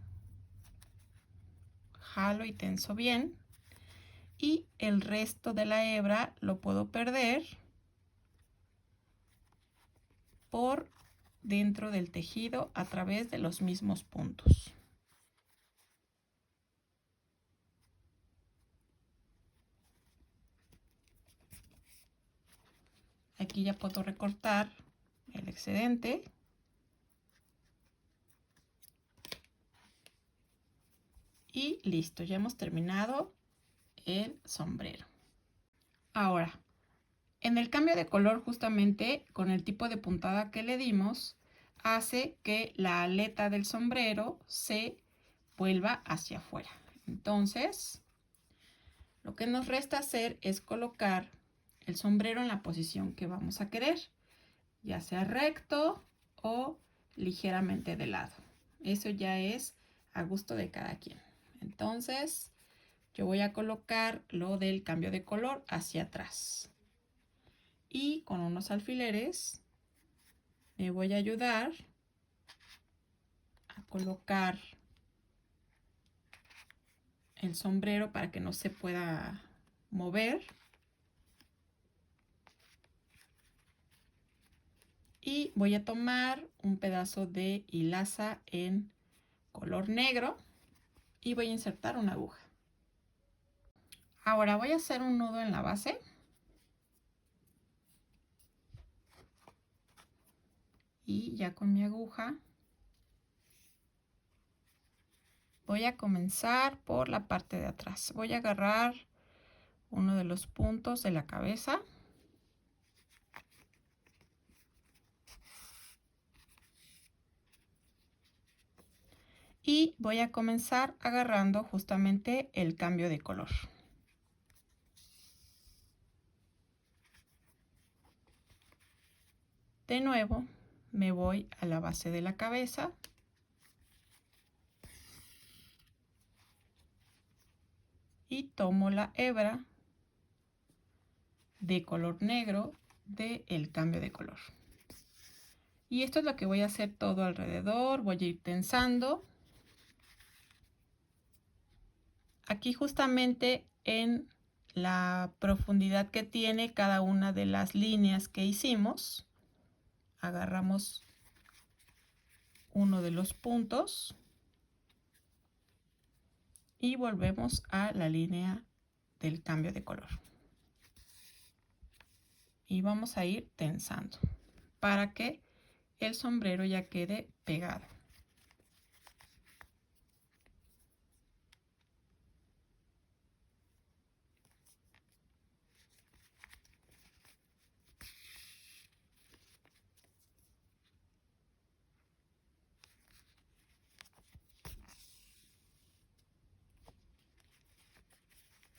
Jalo y tenso bien. Y el resto de la hebra lo puedo perder por dentro del tejido a través de los mismos puntos. Aquí ya puedo recortar el excedente. Y listo, ya hemos terminado el sombrero. Ahora, en el cambio de color, justamente con el tipo de puntada que le dimos, hace que la aleta del sombrero se vuelva hacia afuera. Entonces, lo que nos resta hacer es colocar el sombrero en la posición que vamos a querer, ya sea recto o ligeramente de lado. Eso ya es a gusto de cada quien. Entonces, yo voy a colocar lo del cambio de color hacia atrás. Y con unos alfileres me voy a ayudar a colocar el sombrero para que no se pueda mover. Y voy a tomar un pedazo de hilaza en color negro y voy a insertar una aguja. Ahora voy a hacer un nudo en la base. Y ya con mi aguja voy a comenzar por la parte de atrás. Voy a agarrar uno de los puntos de la cabeza. Y voy a comenzar agarrando justamente el cambio de color. De nuevo, me voy a la base de la cabeza. Y tomo la hebra de color negro del cambio de color. Y esto es lo que voy a hacer todo alrededor. Voy a ir tensando. Aquí justamente en la profundidad que tiene cada una de las líneas que hicimos, agarramos uno de los puntos y volvemos a la línea del cambio de color. Y vamos a ir tensando para que el sombrero ya quede pegado.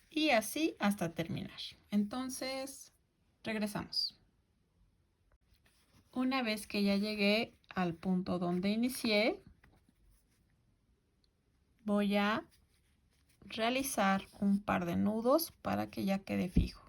Y así hasta terminar. Entonces, regresamos. Una vez que ya llegué al punto donde inicié, voy a realizar un par de nudos para que ya quede fijo.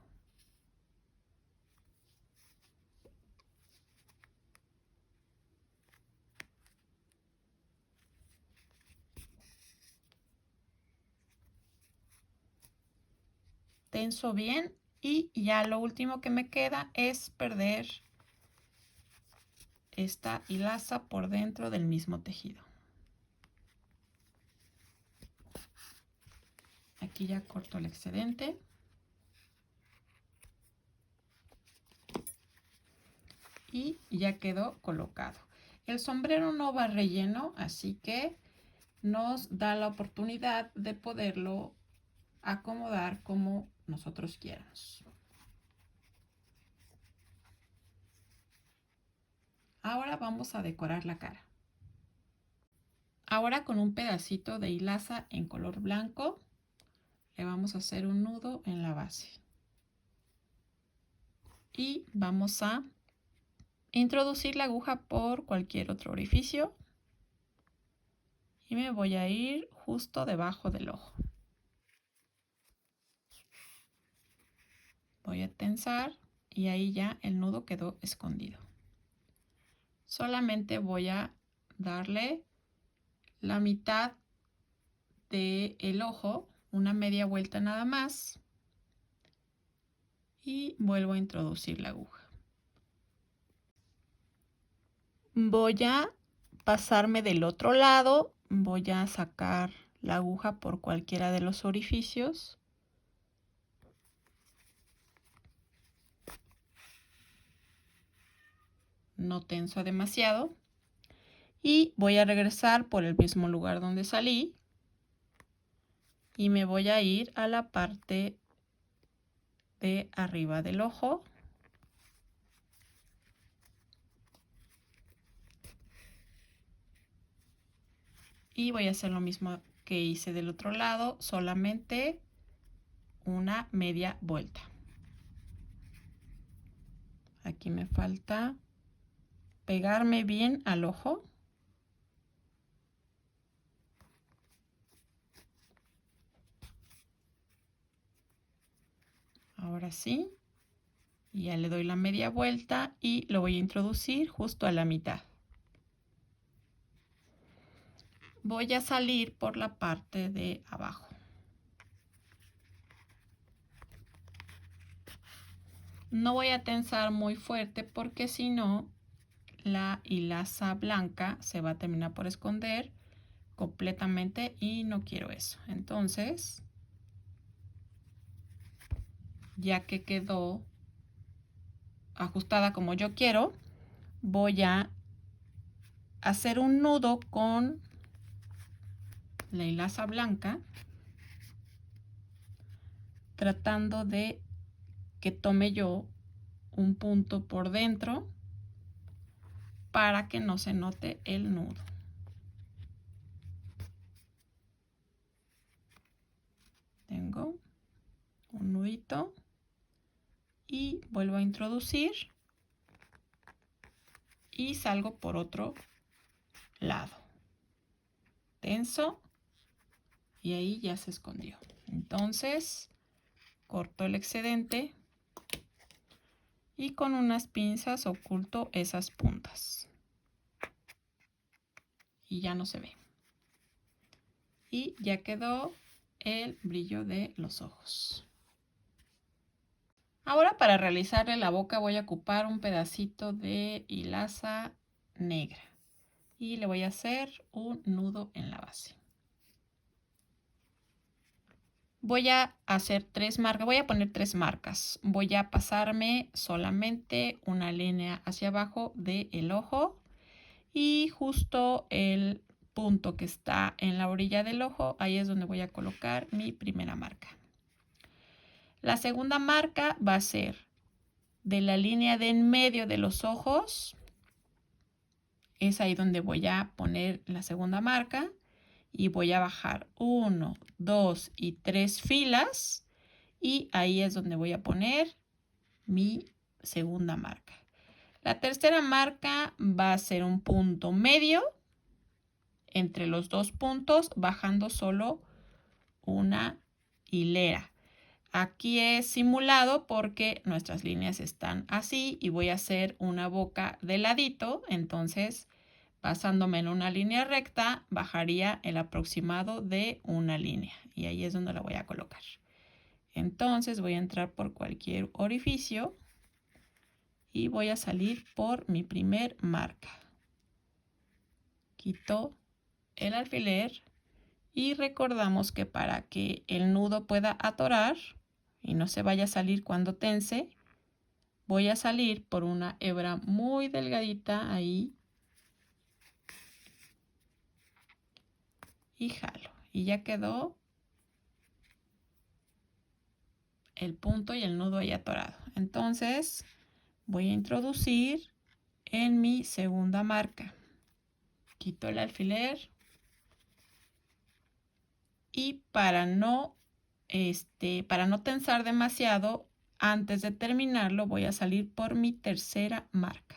Tenso bien y ya lo último que me queda es perder esta hilaza por dentro del mismo tejido. Aquí ya corto el excedente. Y ya quedó colocado. El sombrero no va relleno, así que nos da la oportunidad de poderlo acomodar como nosotros quieramos. Ahora vamos a decorar la cara. Ahora con un pedacito de hilaza en color blanco le vamos a hacer un nudo en la base. Y vamos a introducir la aguja por cualquier otro orificio. Y me voy a ir justo debajo del ojo. Voy a tensar y ahí ya el nudo quedó escondido. Solamente voy a darle la mitad del ojo, una media vuelta nada más, y vuelvo a introducir la aguja. Voy a pasarme del otro lado, voy a sacar la aguja por cualquiera de los orificios. No tenso demasiado. Y voy a regresar por el mismo lugar donde salí. Y me voy a ir a la parte de arriba del ojo. Y voy a hacer lo mismo que hice del otro lado, solamente una media vuelta. Aquí me falta pegarme bien al ojo. Ahora sí. Y ya le doy la media vuelta y lo voy a introducir justo a la mitad. Voy a salir por la parte de abajo. No voy a tensar muy fuerte porque si no, la hilaza blanca se va a terminar por esconder completamente y no quiero eso. Entonces, ya que quedó ajustada como yo quiero, voy a hacer un nudo con la hilaza blanca, tratando de que tome yo un punto por dentro para que no se note el nudo. Tengo un nudito y vuelvo a introducir y salgo por otro lado. Tenso y ahí ya se escondió. Entonces corto el excedente y con unas pinzas oculto esas puntas. Y ya no se ve. Y ya quedó el brillo de los ojos. Ahora para realizarle la boca voy a ocupar un pedacito de hilaza negra. Y le voy a hacer un nudo en la base. Voy a hacer 3 marcas, voy a poner 3 marcas. Voy a pasarme solamente una línea hacia abajo del ojo y justo el punto que está en la orilla del ojo, ahí es donde voy a colocar mi primera marca. La segunda marca va a ser de la línea de en medio de los ojos. Es ahí donde voy a poner la segunda marca. Y voy a bajar 1, 2 y 3 filas y ahí es donde voy a poner mi segunda marca. La tercera marca va a ser un punto medio entre los dos puntos, bajando solo una hilera. Aquí es simulado porque nuestras líneas están así y voy a hacer una boca de ladito, entonces basándome en una línea recta, bajaría el aproximado de una línea y ahí es donde la voy a colocar. Entonces voy a entrar por cualquier orificio y voy a salir por mi primer marca. Quito el alfiler y recordamos que para que el nudo pueda atorar y no se vaya a salir cuando tense, voy a salir por una hebra muy delgadita ahí y jalo y ya quedó el punto y el nudo ahí atorado. Entonces voy a introducir en mi segunda marca. Quito el alfiler y para no tensar demasiado, antes de terminarlo voy a salir por mi tercera marca.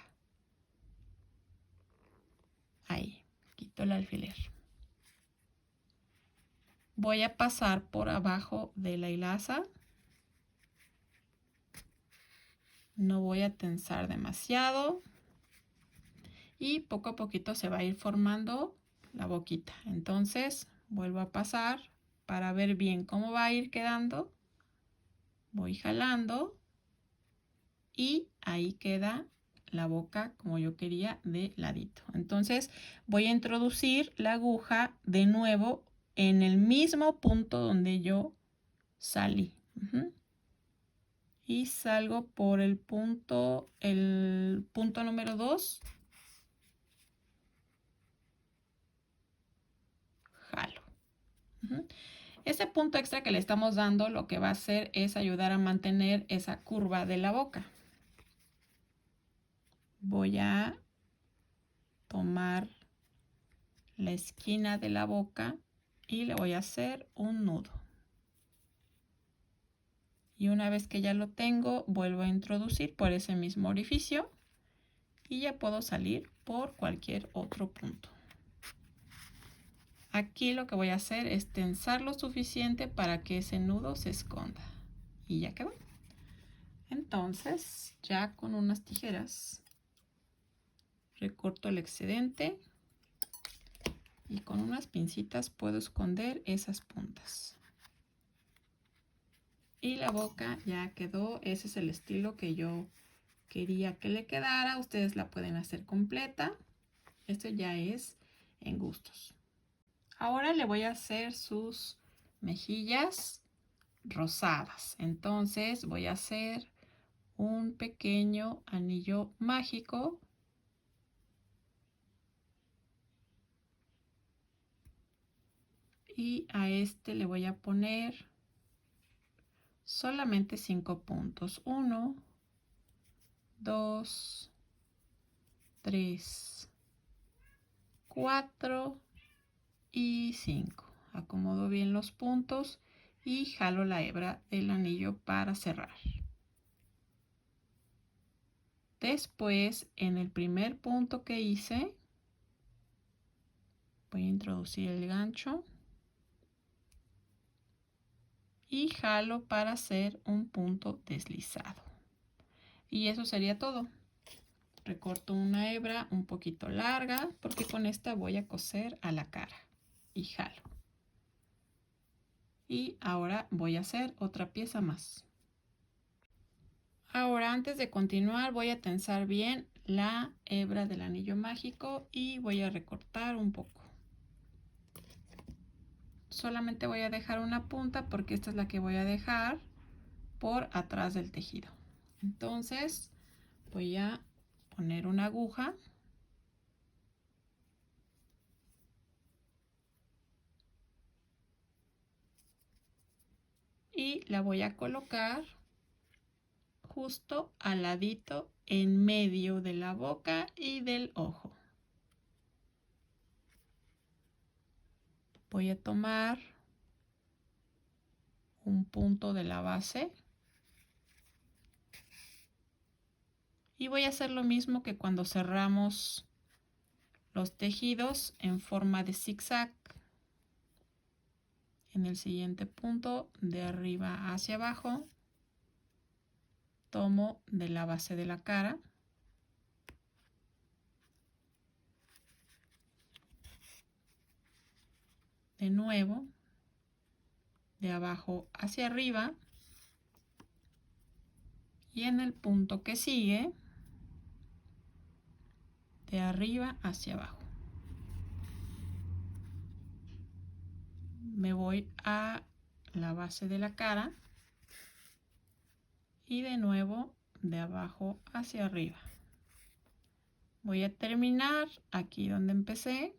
Ahí, quito el alfiler. Voy a pasar por abajo de la hilaza. No voy a tensar demasiado. Y poco a poquito se va a ir formando la boquita. Entonces vuelvo a pasar para ver bien cómo va a ir quedando. Voy jalando y ahí queda la boca como yo quería de ladito. Entonces voy a introducir la aguja de nuevo en el mismo punto donde yo salí. Y salgo por el punto número 2. Jalo. Ese punto extra que le estamos dando lo que va a hacer es ayudar a mantener esa curva de la boca. Voy a tomar la esquina de la boca y le voy a hacer un nudo. Y una vez que ya lo tengo, vuelvo a introducir por ese mismo orificio y ya puedo salir por cualquier otro punto. Aquí lo que voy a hacer es tensar lo suficiente para que ese nudo se esconda. Y ya quedó. Entonces, ya con unas tijeras recorto el excedente y con unas pincitas puedo esconder esas puntas. Y la boca ya quedó. Ese es el estilo que yo quería que le quedara. Ustedes la pueden hacer completa. Esto ya es en gustos. Ahora le voy a hacer sus mejillas rosadas. Entonces voy a hacer un pequeño anillo mágico. Y a este le voy a poner solamente 5 puntos. 1, 2, 3, 4 y 5. Acomodo bien los puntos y jalo la hebra del anillo para cerrar. Después, en el primer punto que hice, voy a introducir el gancho y jalo para hacer un punto deslizado. Y eso sería todo. Recorto una hebra un poquito larga porque con esta voy a coser a la cara y jalo. Y ahora voy a hacer otra pieza más. Ahora, antes de continuar, voy a tensar bien la hebra del anillo mágico y voy a recortar un poco. Solamente voy a dejar una punta porque esta es la que voy a dejar por atrás del tejido. Entonces voy a poner una aguja y la voy a colocar justo al ladito en medio de la boca y del ojo. Voy a tomar un punto de la base y voy a hacer lo mismo que cuando cerramos los tejidos en forma de zigzag. En el siguiente punto, de arriba hacia abajo, tomo de la base de la cara de nuevo, de abajo hacia arriba, y en el punto que sigue, de arriba hacia abajo. Me voy a la base de la cara y de nuevo de abajo hacia arriba. Voy a terminar aquí donde empecé.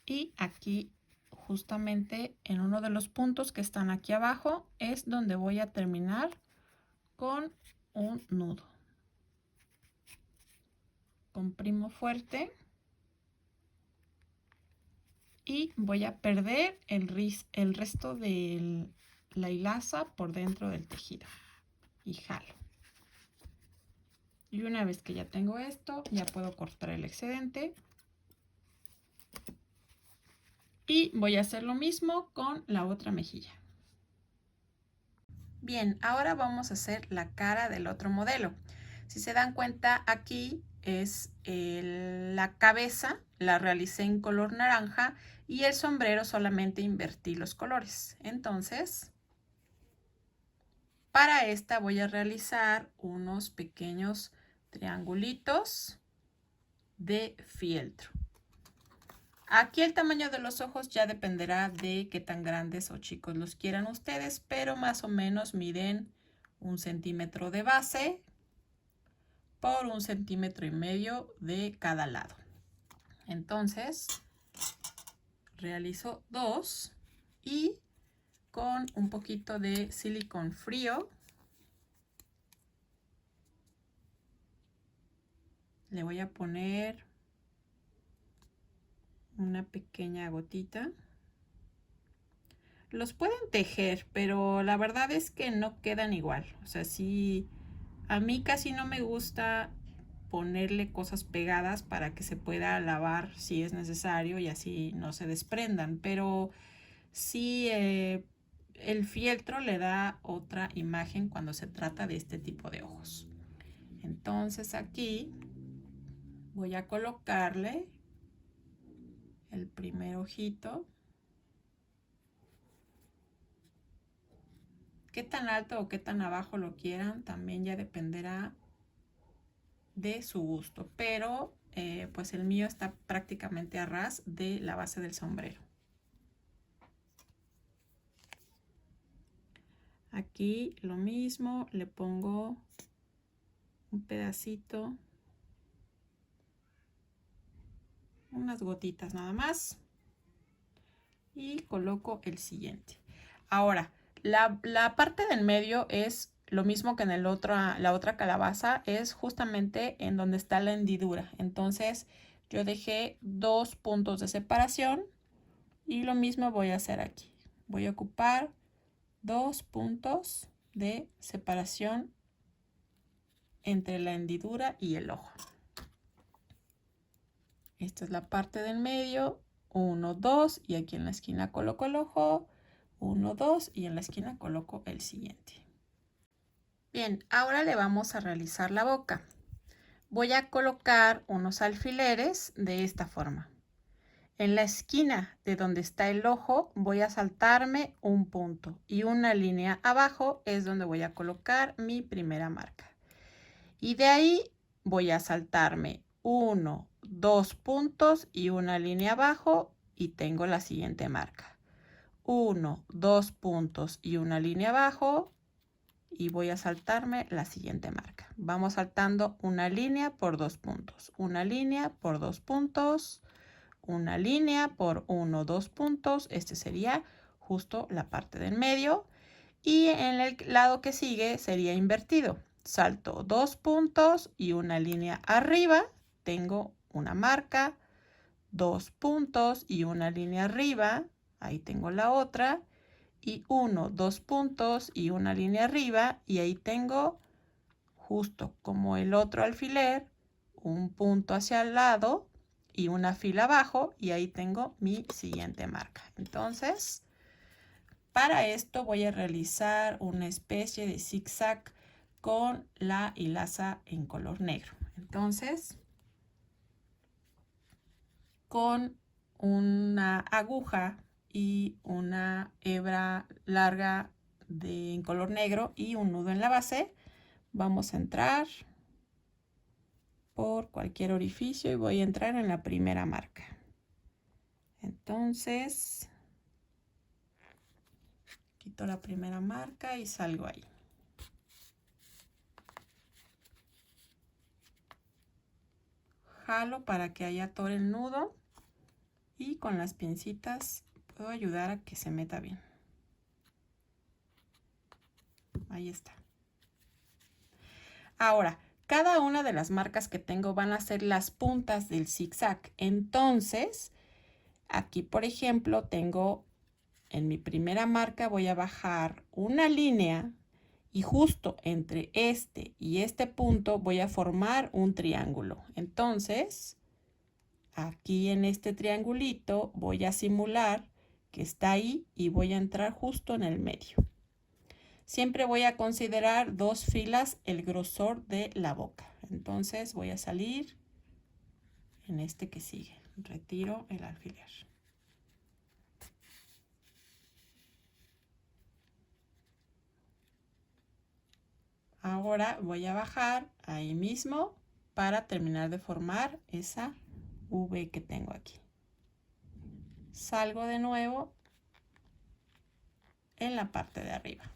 Y aquí justamente en uno de los puntos que están aquí abajo es donde voy a terminar con un nudo. Comprimo fuerte y voy a perder el resto de la hilaza por dentro del tejido y jalo. Y una vez que ya tengo esto, ya puedo cortar el excedente. Y voy a hacer lo mismo con la otra mejilla. Bien, ahora vamos a hacer la cara del otro modelo. Si se dan cuenta, aquí es la cabeza, la realicé en color naranja y el sombrero solamente invertí los colores. Entonces, para esta voy a realizar unos pequeños triangulitos de fieltro. Aquí el tamaño de los ojos ya dependerá de qué tan grandes o chicos los quieran ustedes, pero más o menos miden 1 centímetro de base por 1,5 centímetros de cada lado. Entonces, realizo 2 y con un poquito de silicón frío le voy a poner una pequeña gotita. Los pueden tejer, pero la verdad es que no quedan igual. O sea, sí, a mí casi no me gusta ponerle cosas pegadas para que se pueda lavar si es necesario y así no se desprendan, pero sí el fieltro le da otra imagen cuando se trata de este tipo de ojos. Entonces aquí voy a colocarle el primer ojito. Qué tan alto o qué tan abajo lo quieran también ya dependerá de su gusto, pero pues el mío está prácticamente a ras de la base del sombrero. Aquí lo mismo, le pongo un pedacito, unas gotitas nada más y coloco el siguiente. Ahora, la parte del medio es lo mismo que en la otra calabaza, es justamente en donde está la hendidura. Entonces yo dejé 2 puntos de separación y lo mismo voy a hacer aquí. Voy a ocupar 2 puntos de separación entre la hendidura y el ojo. Esta es la parte del medio, 1, 2 y aquí en la esquina coloco el ojo, 1, 2 y en la esquina coloco el siguiente. Bien, ahora le vamos a realizar la boca. Voy a colocar unos alfileres de esta forma. En la esquina de donde está el ojo voy a saltarme un punto y una línea abajo es donde voy a colocar mi primera marca. Y de ahí voy a saltarme 1, 2 puntos y una línea abajo y tengo la siguiente marca. 1, 2 puntos y una línea abajo y voy a saltarme la siguiente marca. Vamos saltando una línea por 2 puntos, una línea por 2 puntos, una línea por 1, 2 puntos. Este sería justo la parte del medio. Y en el lado que sigue sería invertido. Salto 2 puntos y una línea arriba. Tengo una marca, 2 puntos y una línea arriba. Ahí tengo la otra. Y 1, 2 puntos y una línea arriba. Y ahí tengo, justo como el otro alfiler, un punto hacia el lado y una fila abajo. Y ahí tengo mi siguiente marca. Entonces, para esto voy a realizar una especie de zigzag con la hilaza en color negro. Entonces, con una aguja y una hebra larga en color negro y un nudo en la base, vamos a entrar por cualquier orificio y voy a entrar en la primera marca. Entonces, quito la primera marca y salgo ahí. Jalo para que haya todo el nudo Y con las pincitas puedo ayudar a que se meta bien. Ahí está. Ahora, cada una de las marcas que tengo van a ser las puntas del zigzag. Entonces, aquí por ejemplo tengo, en mi primera marca voy a bajar una línea y justo entre este y este punto voy a formar un triángulo. Entonces, aquí en este triangulito voy a simular que está ahí y voy a entrar justo en el medio. Siempre voy a considerar 2 filas el grosor de la boca. Entonces voy a salir en este que sigue. Retiro el alfiler. Ahora voy a bajar ahí mismo para terminar de formar esa V que tengo aquí. Salgo de nuevo en la parte de arriba.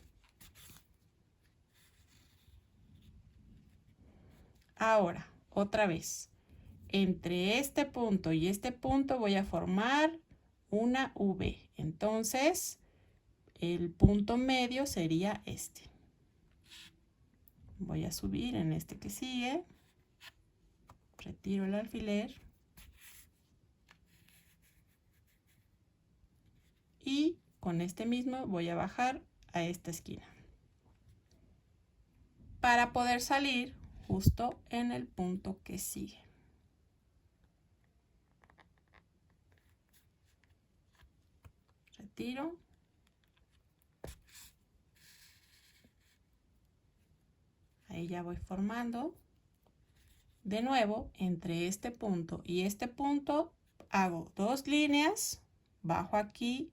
Ahora, otra vez, entre este punto y este punto voy a formar una V. Entonces, el punto medio sería este. Voy a subir en este que sigue. Retiro el alfiler. Y con este mismo voy a bajar a esta esquina. Para poder salir justo en el punto que sigue. Retiro. Ahí ya voy formando. De nuevo, entre este punto y este punto hago 2 líneas, bajo aquí,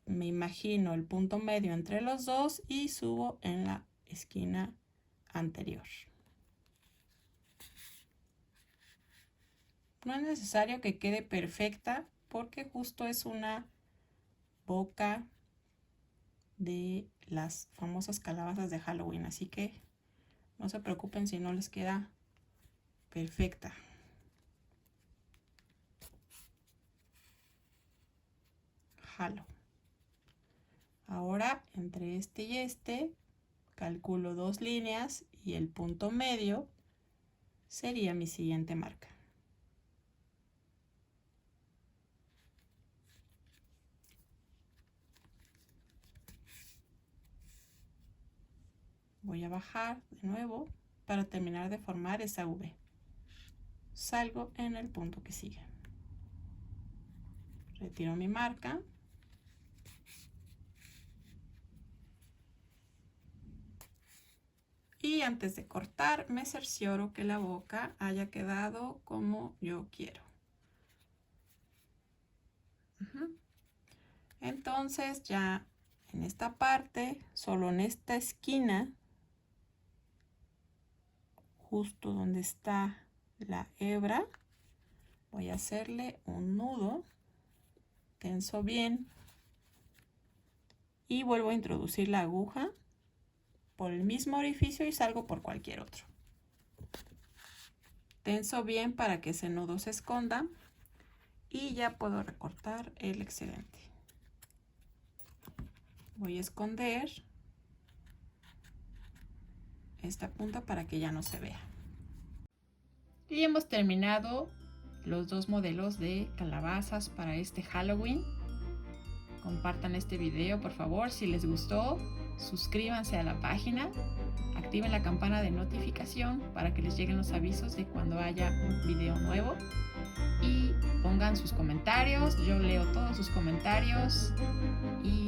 me imagino el punto medio entre los dos y subo en la esquina anterior. No es necesario que quede perfecta porque justo es una boca de las famosas calabazas de Halloween, así que no se preocupen si no les queda perfecta. Jalo. Ahora entre este y este calculo 2 líneas y el punto medio sería mi siguiente marca. Voy a bajar de nuevo para terminar de formar esa V. Salgo en el punto que sigue. Retiro mi marca. Y antes de cortar, me cercioro que la boca haya quedado como yo quiero. Entonces ya en esta parte, solo en esta esquina, justo donde está la hebra, voy a hacerle un nudo, tenso bien y vuelvo a introducir la aguja por el mismo orificio y salgo por cualquier otro. Tenso bien para que ese nudo se esconda y ya puedo recortar el excedente. Voy a esconder esta punta para que ya no se vea. Y hemos terminado los 2 modelos de calabazas para este Halloween. Compartan este video por favor si les gustó. Suscríbanse a la página, activen la campana de notificación para que les lleguen los avisos de cuando haya un video nuevo y pongan sus comentarios. Yo leo todos sus comentarios y